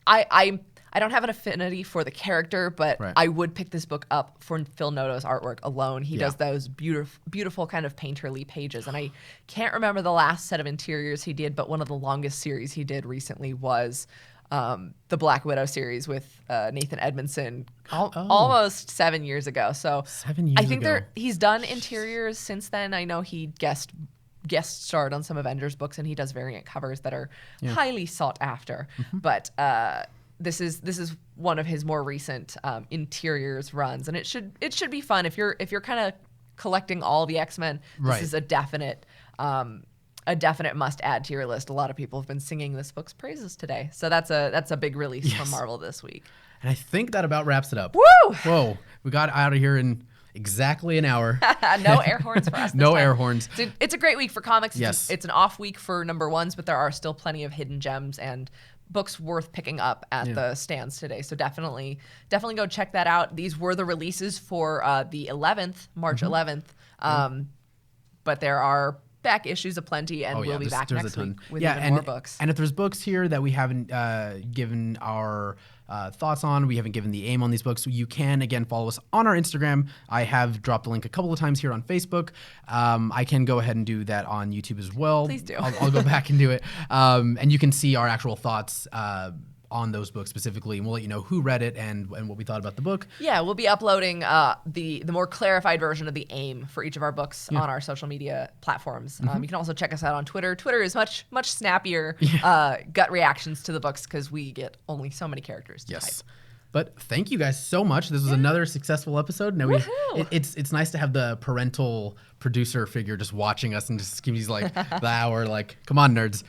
I don't have an affinity for the character, but I would pick this book up for Phil Noto's artwork alone. He does those beautiful kind of painterly pages, and I can't remember the last set of interiors he did, but one of the longest series he did recently was the Black Widow series with Nathan Edmondson almost 7 years ago. So 7 years I think ago. he's done interiors since then. I know he guest starred on some Avengers books, and he does variant covers that are highly sought after. But this is one of his more recent interiors runs, and it should be fun if you're kind of collecting all the X-Men. This is a definite must add to your list. A lot of people have been singing this book's praises today, so that's a big release from Marvel this week. And I think that about wraps it up. Woo! Whoa, we got out of here in exactly an hour. No air horns for us. No time. air horns. It's a great week for comics. Yes. It's an off week for number ones, but there are still plenty of hidden gems and books worth picking up at the stands today. So definitely go check that out. These were the releases for the 11th, March 11th. But there are back issues aplenty, and we'll be back next week with even more books. And if there's books here that we haven't given our thoughts on, we haven't given the aim on these books, you can, again, follow us on our Instagram. I have dropped a link a couple of times here on Facebook. I can go ahead and do that on YouTube as well. Please do. I'll go back and do it. And you can see our actual thoughts on those books specifically, and we'll let you know who read it and what we thought about the book. Yeah, we'll be uploading the more clarified version of the aim for each of our books on our social media platforms. You can also check us out on Twitter. Twitter is much snappier gut reactions to the books because we get only so many characters to type. But thank you guys so much. This was another successful episode. Now it's nice to have the parental producer figure just watching us and just he's like the hour, like, come on, nerds.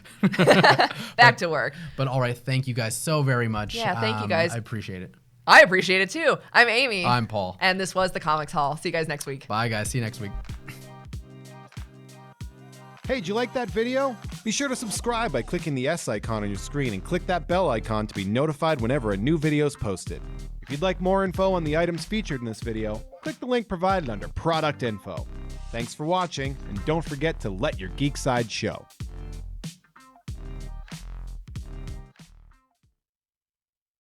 Back to work. But all right, thank you guys so very much. Yeah, thank you guys. I appreciate it. I appreciate it too. I'm Amy. I'm Paul. And this was the Comics Hall. See you guys next week. Bye guys. See you next week. Hey, did you like that video? Be sure to subscribe by clicking the S icon on your screen and click that bell icon to be notified whenever a new video is posted. If you'd like more info on the items featured in this video, click the link provided under Product Info. Thanks for watching, and don't forget to let your geek side show.